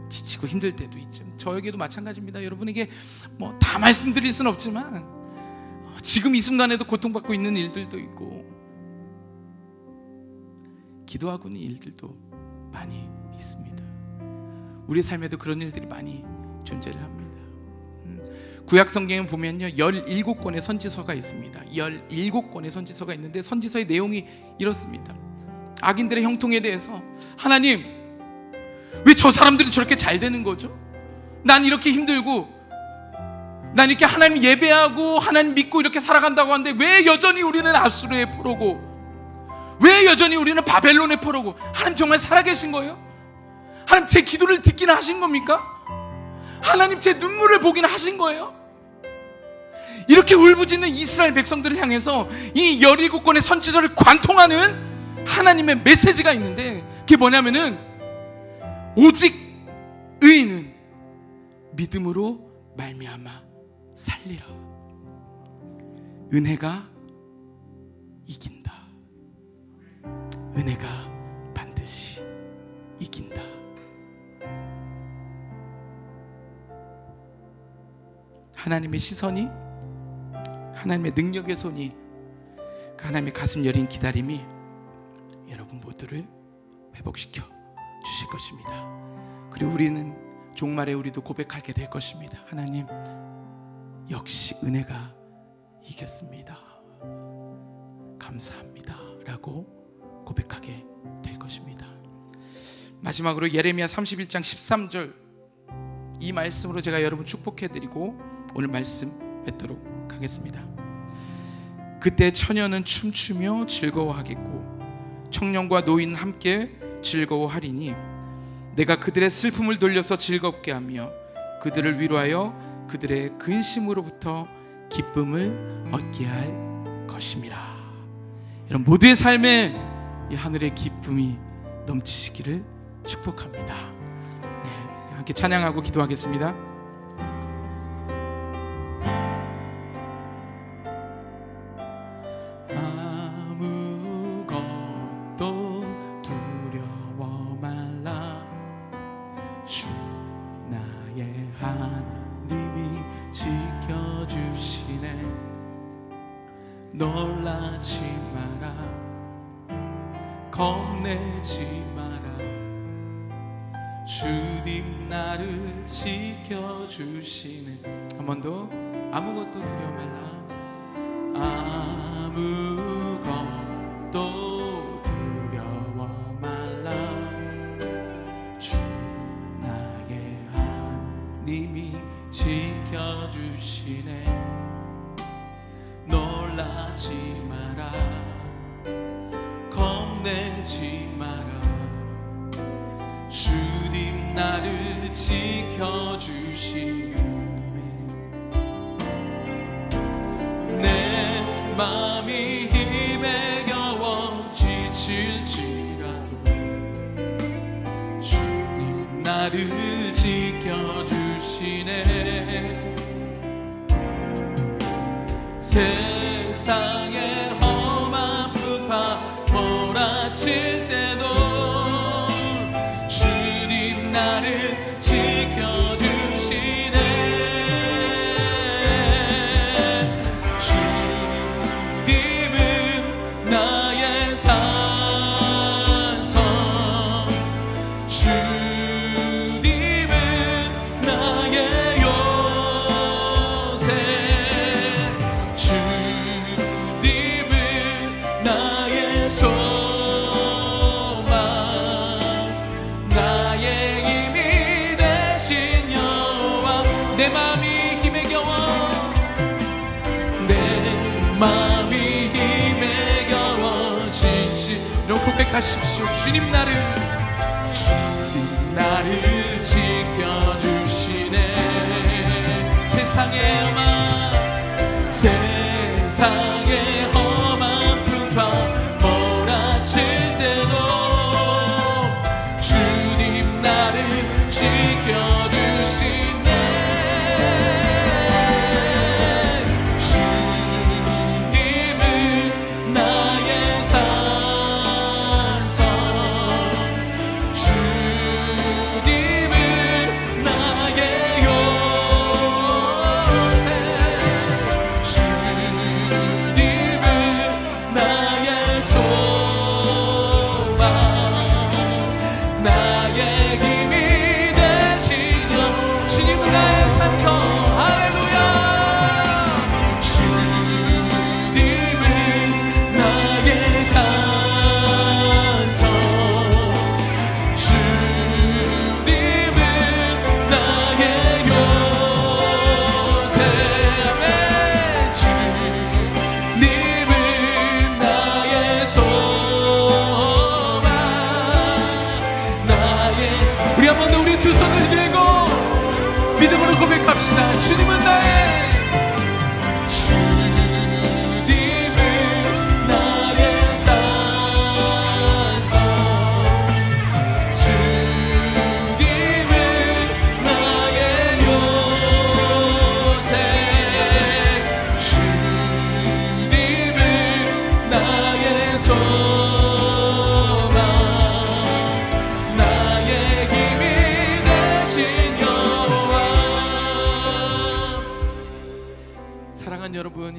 지치고 힘들 때도 있죠. 저에게도 마찬가지입니다. 여러분에게 뭐 다 말씀드릴 수는 없지만 지금 이 순간에도 고통받고 있는 일들도 있고 기도하고 있는 일들도 많이 있습니다. 우리 삶에도 그런 일들이 많이 존재를 합니다. 구약 성경에 보면요 17권의 선지서가 있습니다. 17권의 선지서가 있는데 선지서의 내용이 이렇습니다. 악인들의 형통에 대해서 하나님 왜 저 사람들은 저렇게 잘 되는 거죠? 난 이렇게 힘들고 난 이렇게 하나님 예배하고 하나님 믿고 이렇게 살아간다고 하는데 왜 여전히 우리는 아수르의 포로고 왜 여전히 우리는 바벨론의 포로고 하나님 정말 살아계신 거예요? 하나님 제 기도를 듣기나 하신 겁니까? 하나님 제 눈물을 보기나 하신 거예요? 이렇게 울부짖는 이스라엘 백성들을 향해서 이 17권의 선지서를 관통하는 하나님의 메시지가 있는데 그게 뭐냐면은 오직 의인은 믿음으로 말미암아 살리라. 은혜가 이긴다. 은혜가 반드시 이긴다. 하나님의 시선이, 하나님의 능력의 손이, 하나님의 가슴 여린 기다림이 여러분 모두를 회복시켜 주실 것입니다. 그리고 우리는 종말에 우리도 고백하게 될 것입니다. 하나님 역시 은혜가 이겼습니다. 감사합니다 라고 고백하게 될 것입니다. 마지막으로 예레미야 31장 13절 이 말씀으로 제가 여러분 축복해드리고 오늘 말씀 맺도록 하겠습니다. 그때 처녀는 춤추며 즐거워하겠고 청년과 노인은 함께 즐거워하리니 내가 그들의 슬픔을 돌려서 즐겁게 하며 그들을 위로하여 그들의 근심으로부터 기쁨을 얻게 할 것임이라. 여러분 모두의 삶에 이 하늘의 기쁨이 넘치시기를 축복합니다. 네, 함께 찬양하고 기도하겠습니다. 놀라지 마라 겁내지 마라 주님 나를 지켜주시네. 한 번 더. 아무것도 두려워 말라 아무것도 두려워 말라 주 나의 하나님이 지켜주시네. 놀라지 마라 겁내지 마라 주님 나를 지켜주시네. 내 맘이 힘에 겨워 지칠지라도 주님 나를 지켜주시네. 세상의 험한 풍파 몰아칠 때도 주님 나를 지켜주시네. 주님은 나의 산성 주님은 나의 요새 나의 소망 나의 힘이 되신 여호와. 내 맘이 힘에 겨워 내 맘이 힘에 겨워 지치 이런 고백하십시오. 주님 나를 지켜주시네. 세상의 험한 세상의 몰아칠 때도 주님 나를 지켜주시네. 주님은 나의 산성 주님은 나의 요새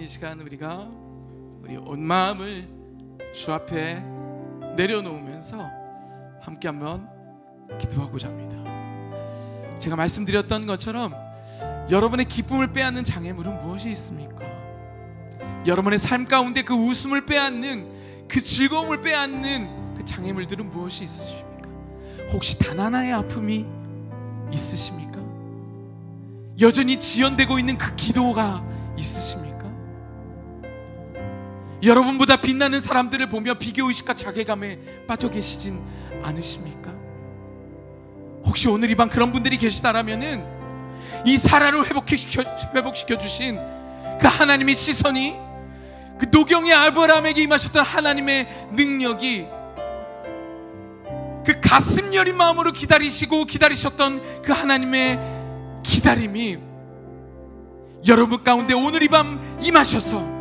이 시간 우리가 우리 온 마음을 주 앞에 내려놓으면서 함께 한번 기도하고자 합니다. 제가 말씀드렸던 것처럼 여러분의 기쁨을 빼앗는 장애물은 무엇이 있습니까? 여러분의 삶 가운데 그 웃음을 빼앗는, 그 즐거움을 빼앗는 그 장애물들은 무엇이 있으십니까? 혹시 단 하나의 아픔이 있으십니까? 여전히 지연되고 있는 그 기도가 있으십니까? 여러분보다 빛나는 사람들을 보며 비교의식과 자괴감에 빠져 계시진 않으십니까? 혹시 오늘 이 밤 그런 분들이 계시다라면은 이 사라를 회복시켜 주신 그 하나님의 시선이, 그 노경의 아브라함에게 임하셨던 하나님의 능력이, 그 가슴 여린 마음으로 기다리셨던 그 하나님의 기다림이 여러분 가운데 오늘 이 밤 임하셔서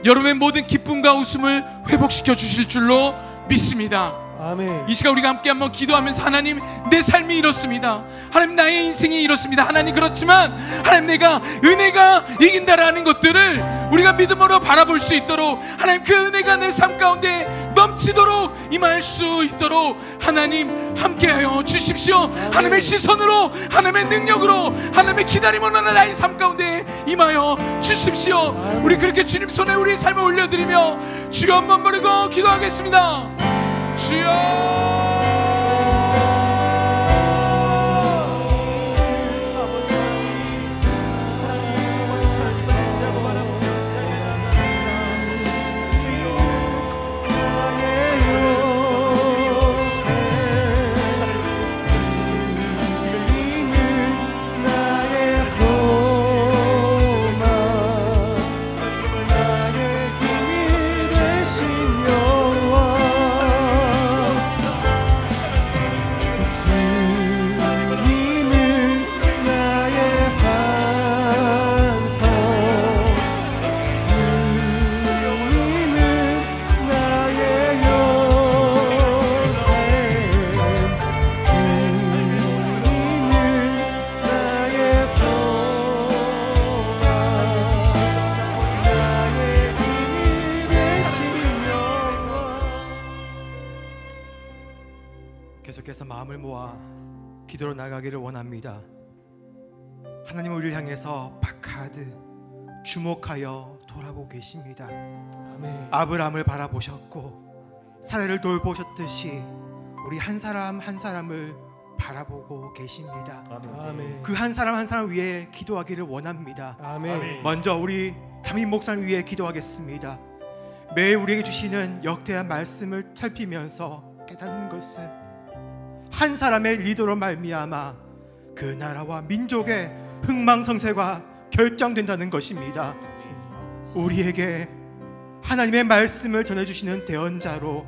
여러분의 모든 기쁨과 웃음을 회복시켜 주실 줄로 믿습니다. 아멘. 이 시간 우리가 함께 한번 기도하면서, 하나님, 내 삶이 이렇습니다. 하나님, 나의 인생이 이렇습니다. 하나님, 그렇지만 하나님, 내가 은혜가 이긴다라는 것들을 우리가 믿음으로 바라볼 수 있도록, 하나님, 그 은혜가 내 삶 가운데 넘치도록 임할 수 있도록 하나님 함께하여 주십시오. 하나님의 시선으로, 하나님의 능력으로, 하나님의 기다림으로 나의 삶 가운데 임하여 주십시오. 우리 그렇게 주님 손에 우리의 삶을 올려드리며 주여 한번 부르고 기도하겠습니다. 주여, 계속해서 마음을 모아 기도로 나가기를 원합니다. 하나님은 우리를 향해서 박하듯 주목하여 돌아보고 계십니다. 아멘. 아브라함을 바라보셨고 사라를 돌보셨듯이 우리 한 사람 한 사람을 바라보고 계십니다. 아멘. 그 한 사람 한 사람 위해 기도하기를 원합니다. 아멘. 먼저 우리 담임 목사님 위해 기도하겠습니다. 매일 우리에게 주시는 역대한 말씀을 살피면서 깨닫는 것은 한 사람의 리더로 말미암아 그 나라와 민족의 흥망성쇠가 결정된다는 것입니다. 우리에게 하나님의 말씀을 전해주시는 대언자로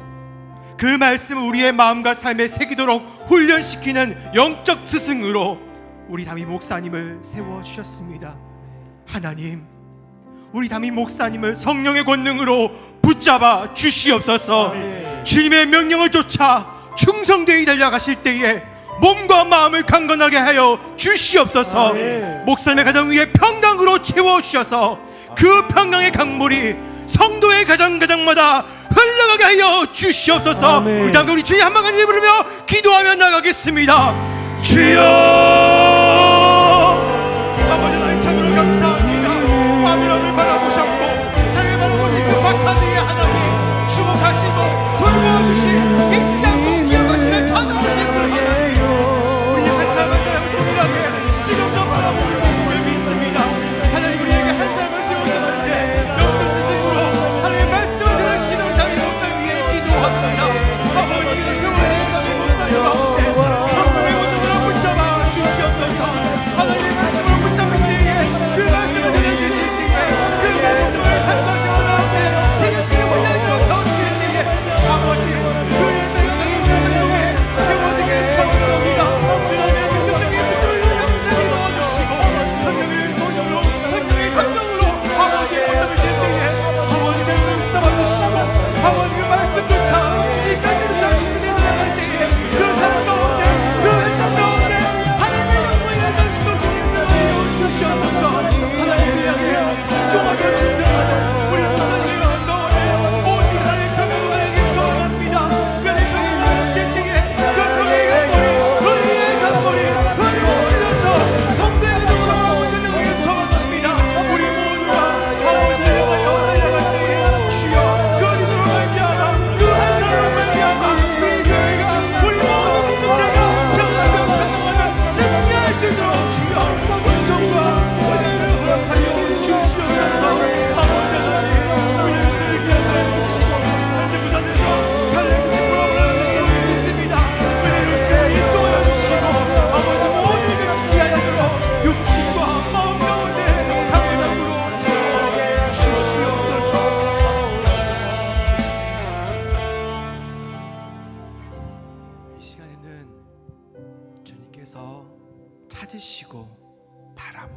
그 말씀을 우리의 마음과 삶에 새기도록 훈련시키는 영적 스승으로 우리 담임 목사님을 세워주셨습니다. 하나님, 우리 담임 목사님을 성령의 권능으로 붙잡아 주시옵소서. 아멘. 주님의 명령을 쫓아 충성되이 달려가실 때에 몸과 마음을 강건하게 하여 주시옵소서. 아멘. 목사님의 가정 위에 평강으로 채워주셔서 그 평강의 강물이 성도의 가정마다 흘러가게 하여 주시옵소서. 아멘. 우리 다음에 우리 주님 한 번까지 부르며 기도하며 나가겠습니다. 주여, 아버지 하나님 참으로 감사합니다. 아브라함을 바라보셨고 하나님을 바라보신 그 박하느의 하나님 주목하시고 돌보아주신 잊지 않고 기억하시며 찾아오신 그 하나님, 우리 한 사람 한 사람을 동일하게 지금도 바라보고 계신 걸 믿습니다. 하나님, 우리에게 한 사람을 세우셨는데 영적 스승으로 하나님의 말씀을 들어주시는 우리 담임 목사님 위해 기도합니다. 아버지께서 세워주신 담임 목사님 가운데 성령의 권능으로 붙잡아 주시옵소서. 하나님의 말씀으로 붙잡힐 때에 그 말씀을 들어주실 때에 그 말씀을 삶과 세워 나올 때 새겨주시는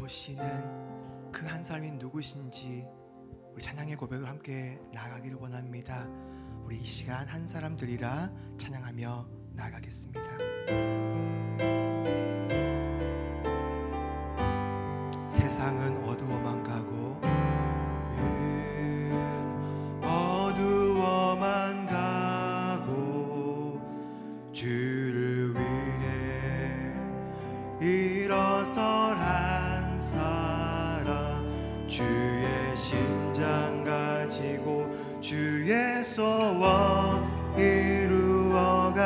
바라보시는 그 한 사람이 누구신지 우리 찬양의 고백을 함께 나아가기를 원합니다. 우리 이 시간 한 사람들이라 찬양하며 나아가겠습니다. 세상은 어두워만 가고 어두워만 가고 주를 위해 일어설 한 사람 주의 심장 가지고 주의 소원 이루어가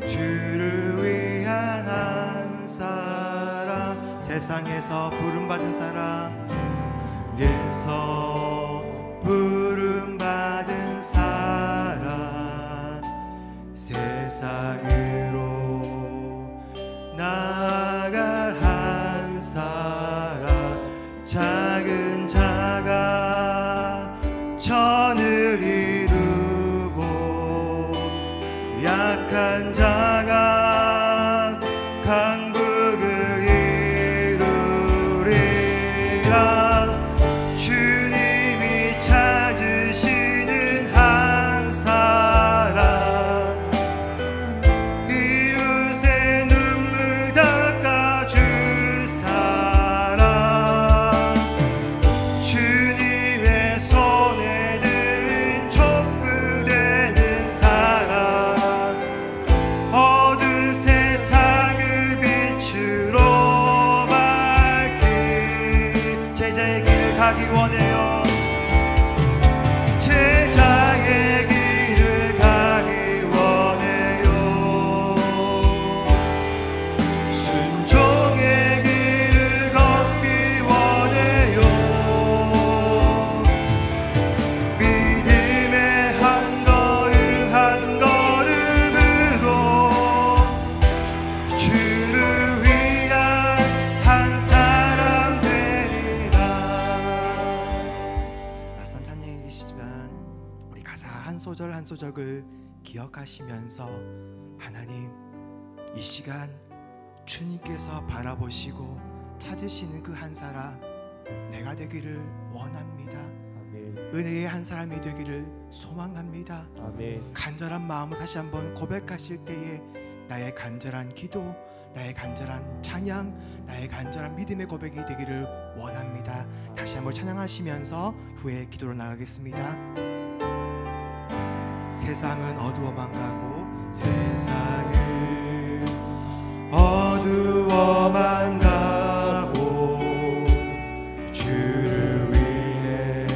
주를 위한 한 사람 세상에서 부름받은 사람 예서 부름받은 사람 세상으로 나아갈 한 사람 작은 자가 천을 이루고 약한 자가 강국을 이루리라 주님이 찾으시는 한 사람 이웃의 눈물 닦아줄 사람 주님의 손에 들린 촛불 되는 사람 어두운 세상을 빛으로 밝힌 제자의 길을 가기 원해요. 제자의 길을 가기 원해요. 순종의 길을 걷기 원해요. 믿음의 한 걸음 한 걸음으로 주를 위한 한 사람 되리라. 낯선 찬양이시지만 우리 가사 한 소절 한 소절을 기억하시면서 하나님 이 시간 주님께서 바라보시고 찾으시는 그 한 사람 내가 되기를 원합니다. 은혜의 한 사람이 되기를 소망합니다. 간절한 마음을 다시 한번 고백하실 때에 나의 간절한 기도 나의 간절한 찬양 나의 간절한 믿음의 고백이 되기를 원합니다. 다시 한번 찬양하시면서 후에 기도로 나가겠습니다. 세상은 어두워만 가고 세상은 어두워만 가고 주를 위해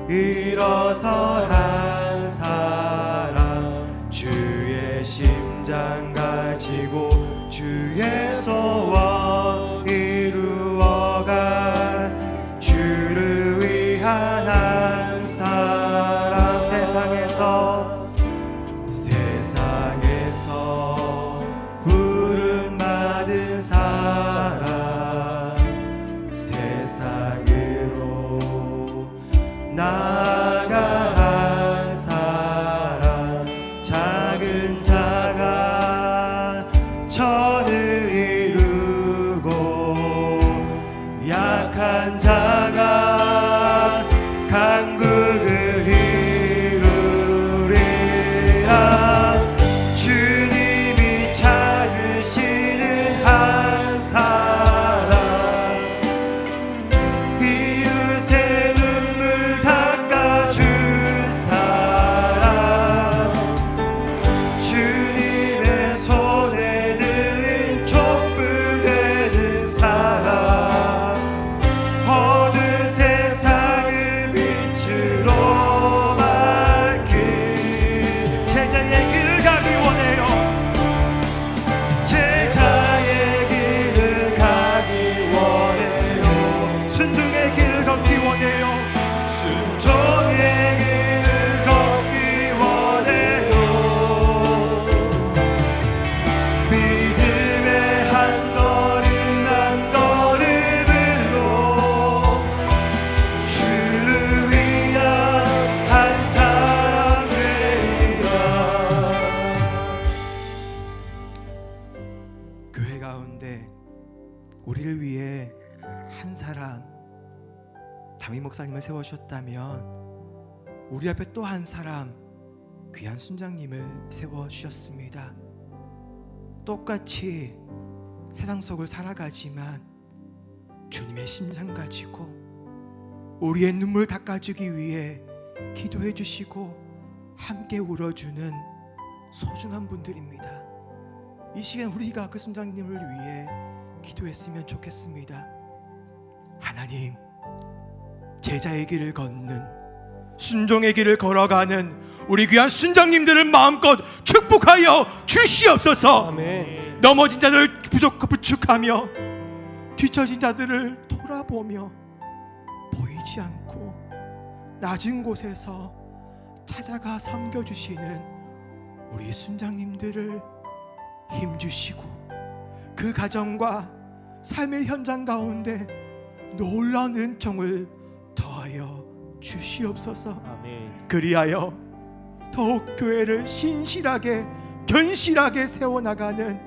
일어설 한 사람 주의 심장 가지고 주의 소원 이루어가 주를 위한 한 사람 세상에서 부름받은 사람 세상으로 나아갈 한 사람 작은 자가 천을 이루고 약한 자가 강국을 이루리라 주님이 찾으시는 한 사람 이웃의 눈물 닦아줄 사람 주님의 손에 들린 촛불 되는 사람 어두운 세상을 빛으로 밝힌 제자의 길을 가기 원해요. 제자의 길을 가기 원해요. 순종의 길을 걷기 원해요. 순종의 길을 걷기 원해요. 믿음의 한 걸음 한 걸음으로 주를 위한 담임 목사님을 세워주셨다면 우리 앞에 또 한 사람 귀한 순장님을 세워주셨습니다. 똑같이 세상 속을 살아가지만 주님의 심장 가지고 우리의 눈물 닦아주기 위해 기도해 주시고 함께 울어주는 소중한 분들입니다. 이 시간 우리가 그 순장님을 위해 기도했으면 좋겠습니다. 하나님, 제자의 길을 걷는, 순종의 길을 걸어가는 우리 귀한 순장님들을 마음껏 축복하여 주시옵소서. 아멘. 넘어진 자들을 부축하며 뒤처진 자들을 돌아보며 보이지 않고 낮은 곳에서 찾아가 섬겨주시는 우리 순장님들을 힘주시고 그 가정과 삶의 현장 가운데 놀라운 은총을 더하여 주시옵소서. 아멘. 그리하여 더욱 교회를 신실하게 견실하게 세워나가는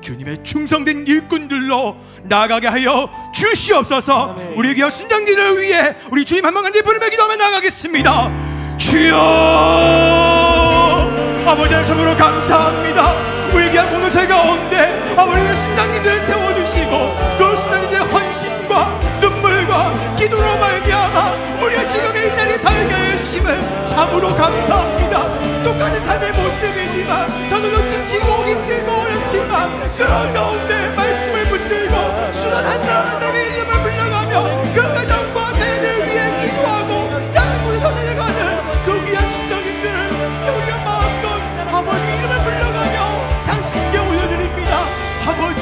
주님의 충성된 일꾼들로 나아가게 하여 주시옵소서. 아멘. 우리 귀한 순장님들을 위해 우리 주님 한번 간절히 부르며 기도하며 나아가겠습니다. 주여, 아버지 참으로 감사합니다. 우리 귀한 공동체 가운데 아버지의 순장님들을 세워주시고 그 순장님들의 헌신과 눈물과 기도로 말미암아 우리의 지금의 이 자리에 살게 해주심을 참으로 감사합니다. 똑같은 삶의 모습이지만 저들도 지치고 힘들고 어렵지만 그런 가운데 말씀을 붙들고 순한 한 사람 한 사람의 이름을 불러가며 그 가정과 자녀들 위해 기도하고 나는 우리 더 내려가는 그 귀한 순장님들을 이제 우리가 마음껏 아버지 이름을 불러가며 당신께 올려드립니다. 아버지,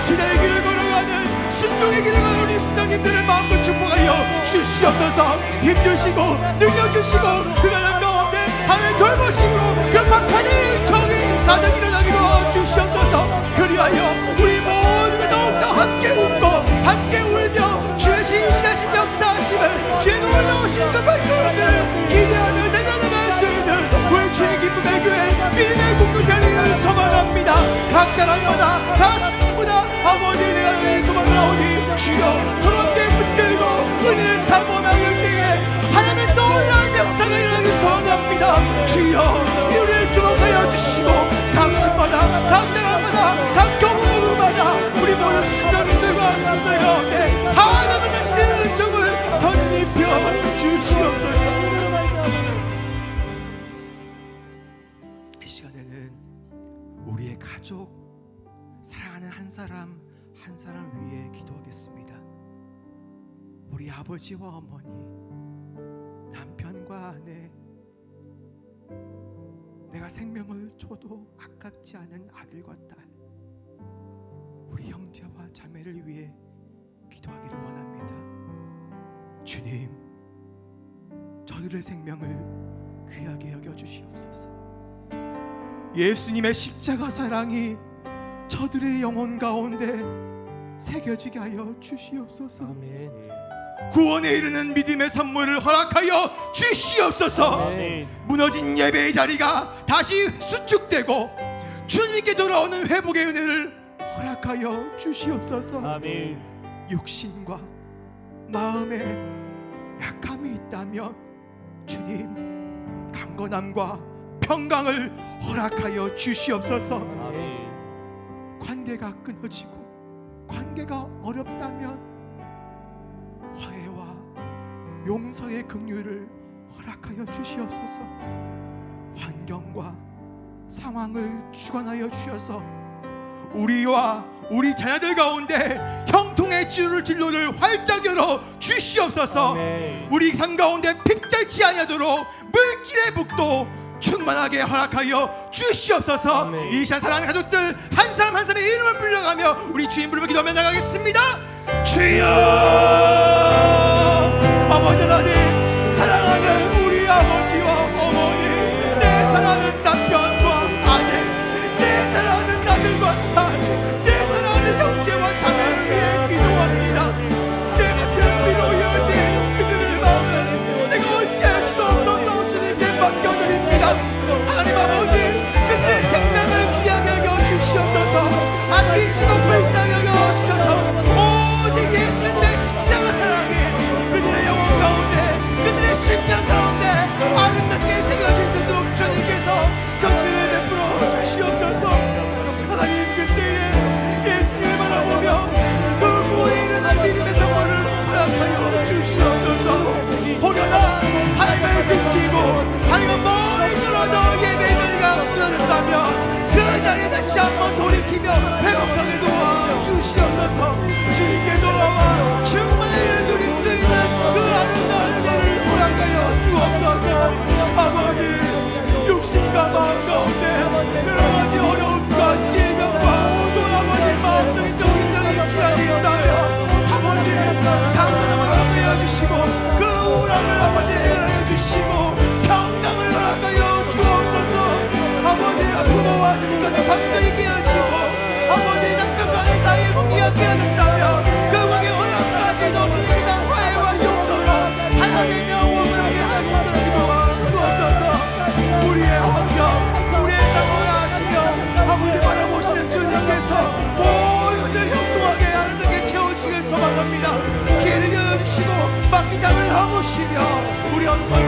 제자의 길을 걸어가는 순종의 길을 가는 우리 순장님들을 마음껏 축복하여 주시옵소서. 힘주시고 능력주시고 그 가정 가운데 하나님 돌보심으로 그 박하는 정이 가득 일어나기로 주시옵소서. 그리하여 우리 모두가 더욱더 함께 웃고 함께 울며 주의 신실하신 역사하심을 주의 놀라우신 그 발걸음들을 기대하며 내려나갈 수 있는 우리 주의 기쁨의 교회 믿음의 공동체를 소망합니다. 각 나라마다 가슴보다 아버지 내가 너의 소망을 어디 주여 서로 함께 붙들고 은혜를 사모하는 때에 하나님의 놀라운 역사가 일어나길 소원합니다. 주여 우리를 주목하여 주시고 각 순마다 각 나라마다 각 교구마다 우리 모든 순장님들과 순들 가운데 하나님의 당신의 은총을 덧입혀 주시옵소서. 이 시간에는 우리의 가족, 사랑하는 한 사람 한 사람 위해 기도하겠습니다. 우리 아버지와 어머니, 남편과 아내, 내가 생명을 줘도 아깝지 않은 아들과 딸, 우리 형제와 자매를 위해 기도하기를 원합니다. 주님, 저들의 생명을 귀하게 여겨주시옵소서. 예수님의 십자가 사랑이 저들의 영혼 가운데 새겨지게 하여 주시옵소서. 아멘. 구원에 이르는 믿음의 선물을 허락하여 주시옵소서. 아멘. 무너진 예배의 자리가 다시 수축되고 주님께 돌아오는 회복의 은혜를 허락하여 주시옵소서. 아멘. 육신과 마음에 약함이 있다면 주님 강건함과 평강을 허락하여 주시옵소서. 아멘. 관계가 끊어지고 관계가 어렵다면 화해와 용서의 긍휼을 허락하여 주시옵소서. 환경과 상황을 주관하여 주셔서 우리와 우리 자녀들 가운데 형통의 진로를 활짝 열어 주시옵소서. 아멘. 우리 삶 가운데 핍절치 아니하도록 물질의 복도 충만하게 허락하여 주시옵소서. 아멘. 이 시간 사랑하는 가족들 한 사람 한 사람의 이름을 불러가며 우리 주님 부르며 기도하며 나가겠습니다. 주여, 아버지 하나님, 사랑하는 우리 아버지와 어머니, 내 사랑하는 남편과 아내, 내 사랑하는 아들과 딸, 내 사랑하는 형제와 자매를 위해 기도합니다. 내 같은 비로 이어진 그들의 마음을 내가 어찌할 수 없어서 주님께 맡겨드립니다. 하나님 아버지, 그들의 생명을 귀하게 여겨 주시옵소서. 아끼시고 불쌍히 여겨 주셔서 오직 예수님의 십자가 사랑이 그들의 영혼 가운데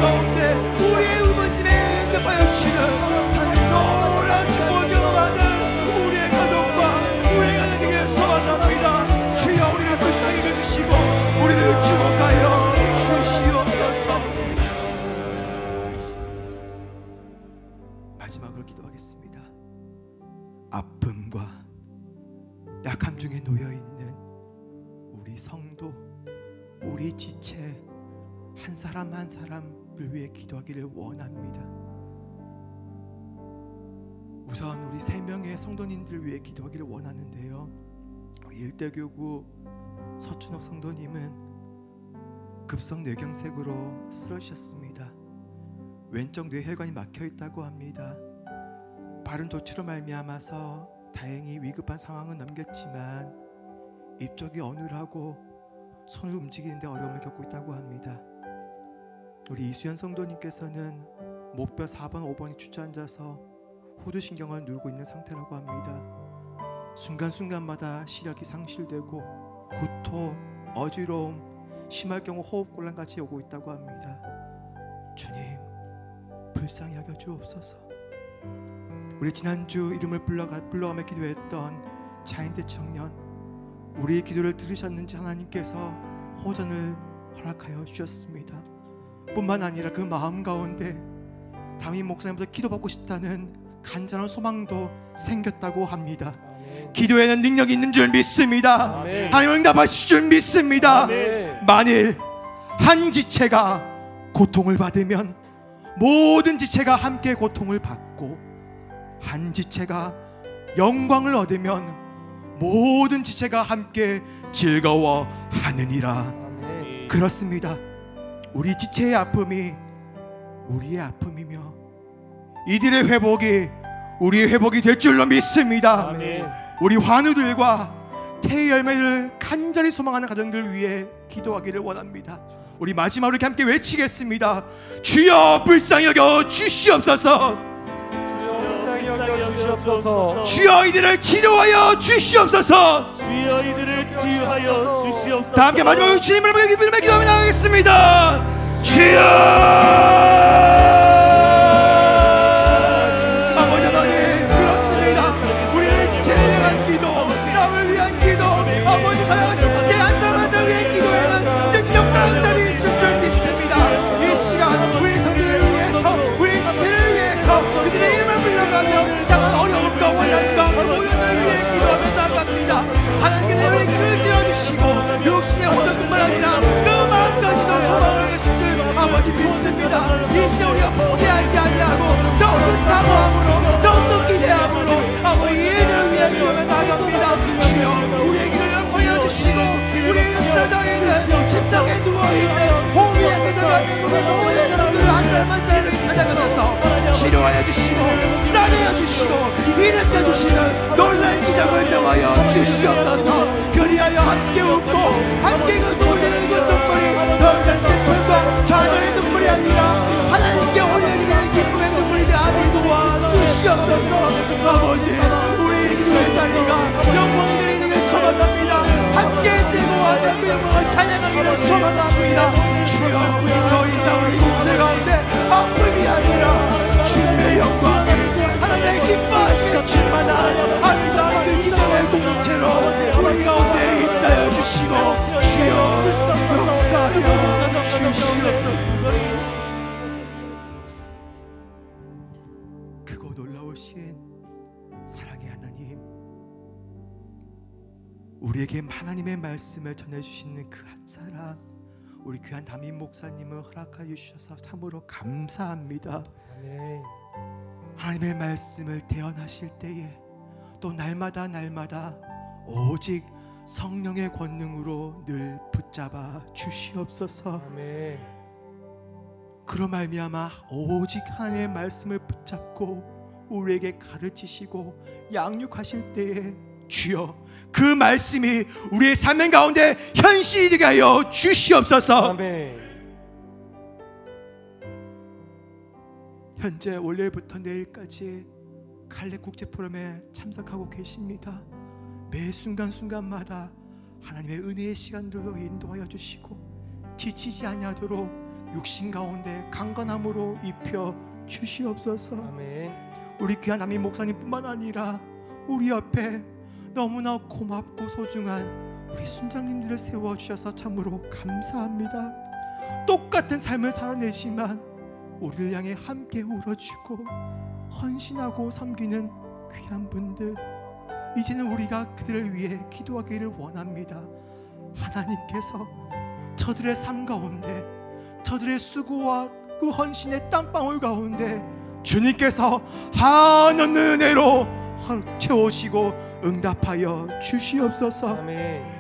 가운데 우리의 울부짖음에 응답하여 주시는 하나님 놀라운 축복을 경험하는 우리의 가족과 우리의 가족에게 소망합니다. 주여 우리를 불쌍히 여겨주시고 우리를 축복하여 주시옵소서. 마지막으로 기도하겠습니다. 아픔과 약함 중에 놓여있는 우리 성도, 우리 지체 한 사람 한 사람을 위해 기도하기를 원합니다. 우선 우리 3명의 성도님들을 위해 기도하기를 원하는데요, 우리 일대교구 서춘옥 성도님은 급성 뇌경색으로 쓰러지셨습니다. 왼쪽 뇌혈관이 막혀있다고 합니다. 바른 조치로 말미암아서 다행히 위급한 상황은 넘겼지만 입쪽이 어눌하고 손을 움직이는데 어려움을 겪고 있다고 합니다. 우리 이수연 성도님께서는 목뼈 4번, 5번이 주저앉아서 호두신경을 누르고 있는 상태라고 합니다. 순간순간마다 시력이 상실되고 구토, 어지러움, 심할 경우 호흡곤란까지 오고 있다고 합니다. 주님, 불쌍히 여겨 주옵소서. 우리 지난주 이름을 불러가며 기도했던 자인대 청년, 우리의 기도를 들으셨는지 하나님께서 호전을 허락하여 주셨습니다. 뿐만 아니라 그 마음 가운데 담임 목사님부터 기도받고 싶다는 간절한 소망도 생겼다고 합니다. 기도에는 능력이 있는 줄 믿습니다. 하나님 응답하실 줄 믿습니다. 만일 한 지체가 고통을 받으면 모든 지체가 함께 고통을 받고, 한 지체가 영광을 얻으면 모든 지체가 함께 즐거워하느니라. 그렇습니다. 우리 지체의 아픔이 우리의 아픔이며 이들의 회복이 우리의 회복이 될 줄로 믿습니다. 우리 환우들과 태의 열매를 간절히 소망하는 가정들을 위해 기도하기를 원합니다. 우리 마지막으로 이렇게 함께 외치겠습니다. 주여 불쌍히 여겨 주시옵소서. 주여 이들을 치료하여 주시옵소서. 주여 이들을 치유하여 주시옵소서. 다 함께 마지막으로 주님을 부르며 기도하며 나가겠습니다. 주여, 아버지 하나님, 그렇습니다. 우리를 지체를 향한 기도, 남을 위한 기도, 아버지 사랑하신 지체 한 사람 한 사람 위한 기도에는 능력과 응답이 있을 줄 믿습니다. 이 시간 우리 성도를 위해서, 우리 지체를 위해서 그들의 이름을 불러가며 당한 어려움과 원한과 모든을 위해 기도하며 나갑니다. 하나님께서 우리 기도를 들어주시고 육신의 호전뿐만 아니라 그 마음까지도 소망을 주신 줄 아버지 믿습니다. 이 시간 우리가 포기하지 아니하고 더욱 사모함으로 더욱 기대함으로 아버지 이들을 위해 기도하며 나갑니다. 주여 우리의 기도를 보여주시고 우리의 쓰러져 있는 침상에 누워있는 호흡이 약해져가는 모든 성도들 한 사람 한 사람을 찾아가면서 치료하여 주시고 싸매어 주시고 일으켜 주시는 놀라운 기적을 명하여 주시옵소서. 그리하여 함께 웃고 함께 그 놀라는 그 눈물이 더 이상 슬픔과 좌절의 눈물이 아니라 하나님께 올려드리는 기쁨의 눈물이 되게 도와 주시옵소서. 아버지 우리의 기도의 자리가 영광이 되는 걸 소망합니다. 함께 즐거워하며 그 영광을 찬양하기를 소망합니다. 주여 더 이상 우리 공세 가운데 아픔이 아니라 주님의 영광, 하나님의 기뻐하시며 충만한 아름다운 그 기적의 공동체로 우리 가운데 임하여 주시고 주여 역사하여 주시옵소서. 크고 놀라우신 사랑의 하나님, 우리에게 하나님의 말씀을 전해주시는 그 한 사람, 우리 귀한 담임 목사님을 허락하여 주셔서 참으로 감사합니다. 하나님의 말씀을 대언하실 때에 또 날마다 오직 성령의 권능으로 늘 붙잡아 주시옵소서. 그로 말미암아 오직 하나님의 말씀을 붙잡고 우리에게 가르치시고 양육하실 때에 주여 그 말씀이 우리의 삶 가운데 현실이 되게 하여 주시옵소서. 아멘. 현재 월요일부터 내일까지 칼레 국제 포럼에 참석하고 계십니다. 매 순간순간마다 하나님의 은혜의 시간들로 인도하여 주시고 지치지 아니하도록 육신 가운데 강건함으로 입혀 주시옵소서. 아멘. 우리 귀한 남인 목사님뿐만 아니라 우리 옆에 너무나 고맙고 소중한 우리 순장님들을 세워주셔서 참으로 감사합니다. 똑같은 삶을 살아내지만 우리를 향해 함께 울어주고 헌신하고 섬기는 귀한 분들, 이제는 우리가 그들을 위해 기도하기를 원합니다. 하나님께서 저들의 삶 가운데, 저들의 수고와 그 헌신의 땀방울 가운데 주님께서 한없는 은혜로 채우시고 응답하여 주시옵소서. 아멘.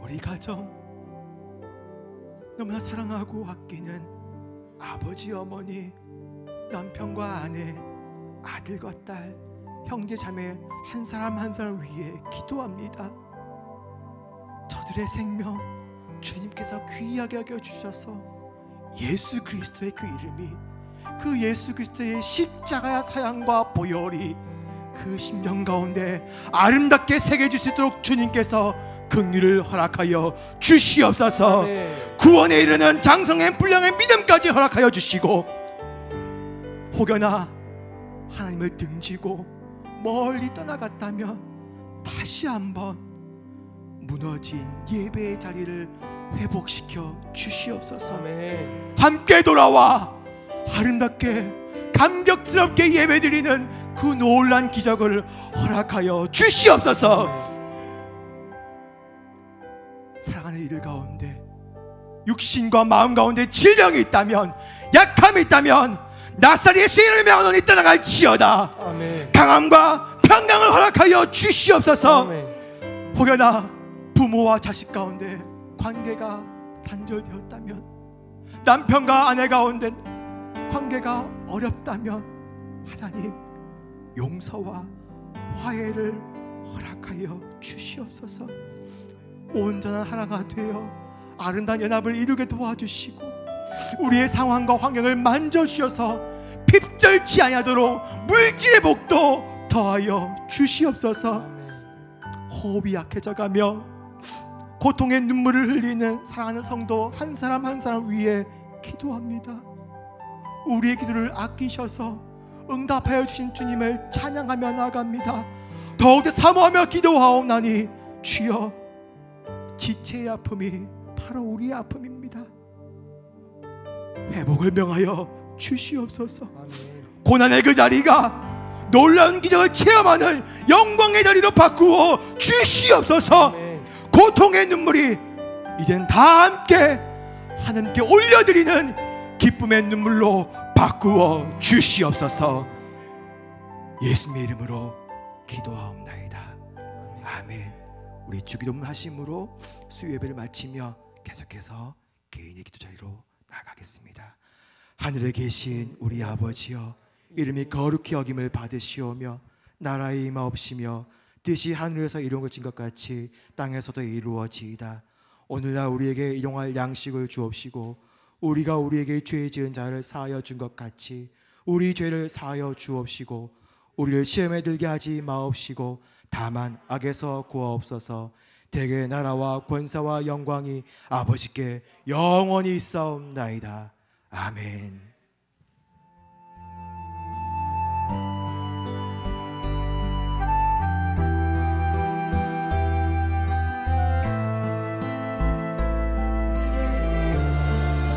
우리 가정 너무나 사랑하고 아끼는 아버지, 어머니, 남편과 아내, 아들과 딸, 형제, 자매 한 사람 한 사람 위해 기도합니다. 저들의 생명 주님께서 귀하게 여겨주셔서 예수 그리스도의 그 이름이, 그 예수 그리스도의 십자가의 사랑과 보혈이 그 심령 가운데 아름답게 새겨질 수 있도록 주님께서 긍휼을 허락하여 주시옵소서. 아멘. 구원에 이르는 장성의 분량의 믿음까지 허락하여 주시고, 혹여나 하나님을 등지고 멀리 떠나갔다면 다시 한번 무너진 예배의 자리를 회복시켜 주시옵소서. 아멘. 함께 돌아와 아름답게 감격스럽게 예배드리는 그 놀란 기적을 허락하여 주시옵소서. 아멘. 사랑하는 이들 가운데 육신과 마음 가운데 질병이 있다면, 약함이 있다면 나사리의 수인을 명하노니 떠나갈지어다. 아멘. 강함과 평강을 허락하여 주시옵소서. 아멘. 혹여나 부모와 자식 가운데 관계가 단절되었다면, 남편과 아내 가운데 관계가 어렵다면 하나님 용서와 화해를 허락하여 주시옵소서. 온전한 하나가 되어 아름다운 연합을 이루게 도와주시고, 우리의 상황과 환경을 만져주셔서 핍절치 아니하도록 물질의 복도 더하여 주시옵소서. 호흡이 약해져가며 고통의 눈물을 흘리는 사랑하는 성도 한 사람 한 사람 위에 기도합니다. 우리의 기도를 아끼셔서 응답하여 주신 주님을 찬양하며 나아갑니다. 더욱더 사모하며 기도하옵나니 주여, 지체의 아픔이 바로 우리의 아픔입니다. 회복을 명하여 주시옵소서. 아멘. 고난의 그 자리가 놀라운 기적을 체험하는 영광의 자리로 바꾸어 주시옵소서. 아멘. 고통의 눈물이 이젠 다 함께 하나님께 올려드리는 기쁨의 눈물로 바꾸어 주시옵소서. 예수님의 이름으로 기도하옵나이다. 아멘. 우리 주기도문 하심으로 수요예배를 마치며 계속해서 개인의 기도 자리로 나가겠습니다. 하늘에 계신 우리 아버지여, 이름이 거룩히 여김을 받으시오며 나라의 임하옵시며 뜻이 하늘에서 이루어진 것 같이 땅에서도 이루어지이다. 오늘날 우리에게 일용할 양식을 주옵시고, 우리가 우리에게 죄 지은 자를 사하여 준 것 같이 우리 죄를 사하여 주옵시고, 우리를 시험에 들게 하지 마옵시고 다만 악에서 구하옵소서. 대개 나라와 권세와 영광이 아버지께 영원히 있사옵나이다. 아멘.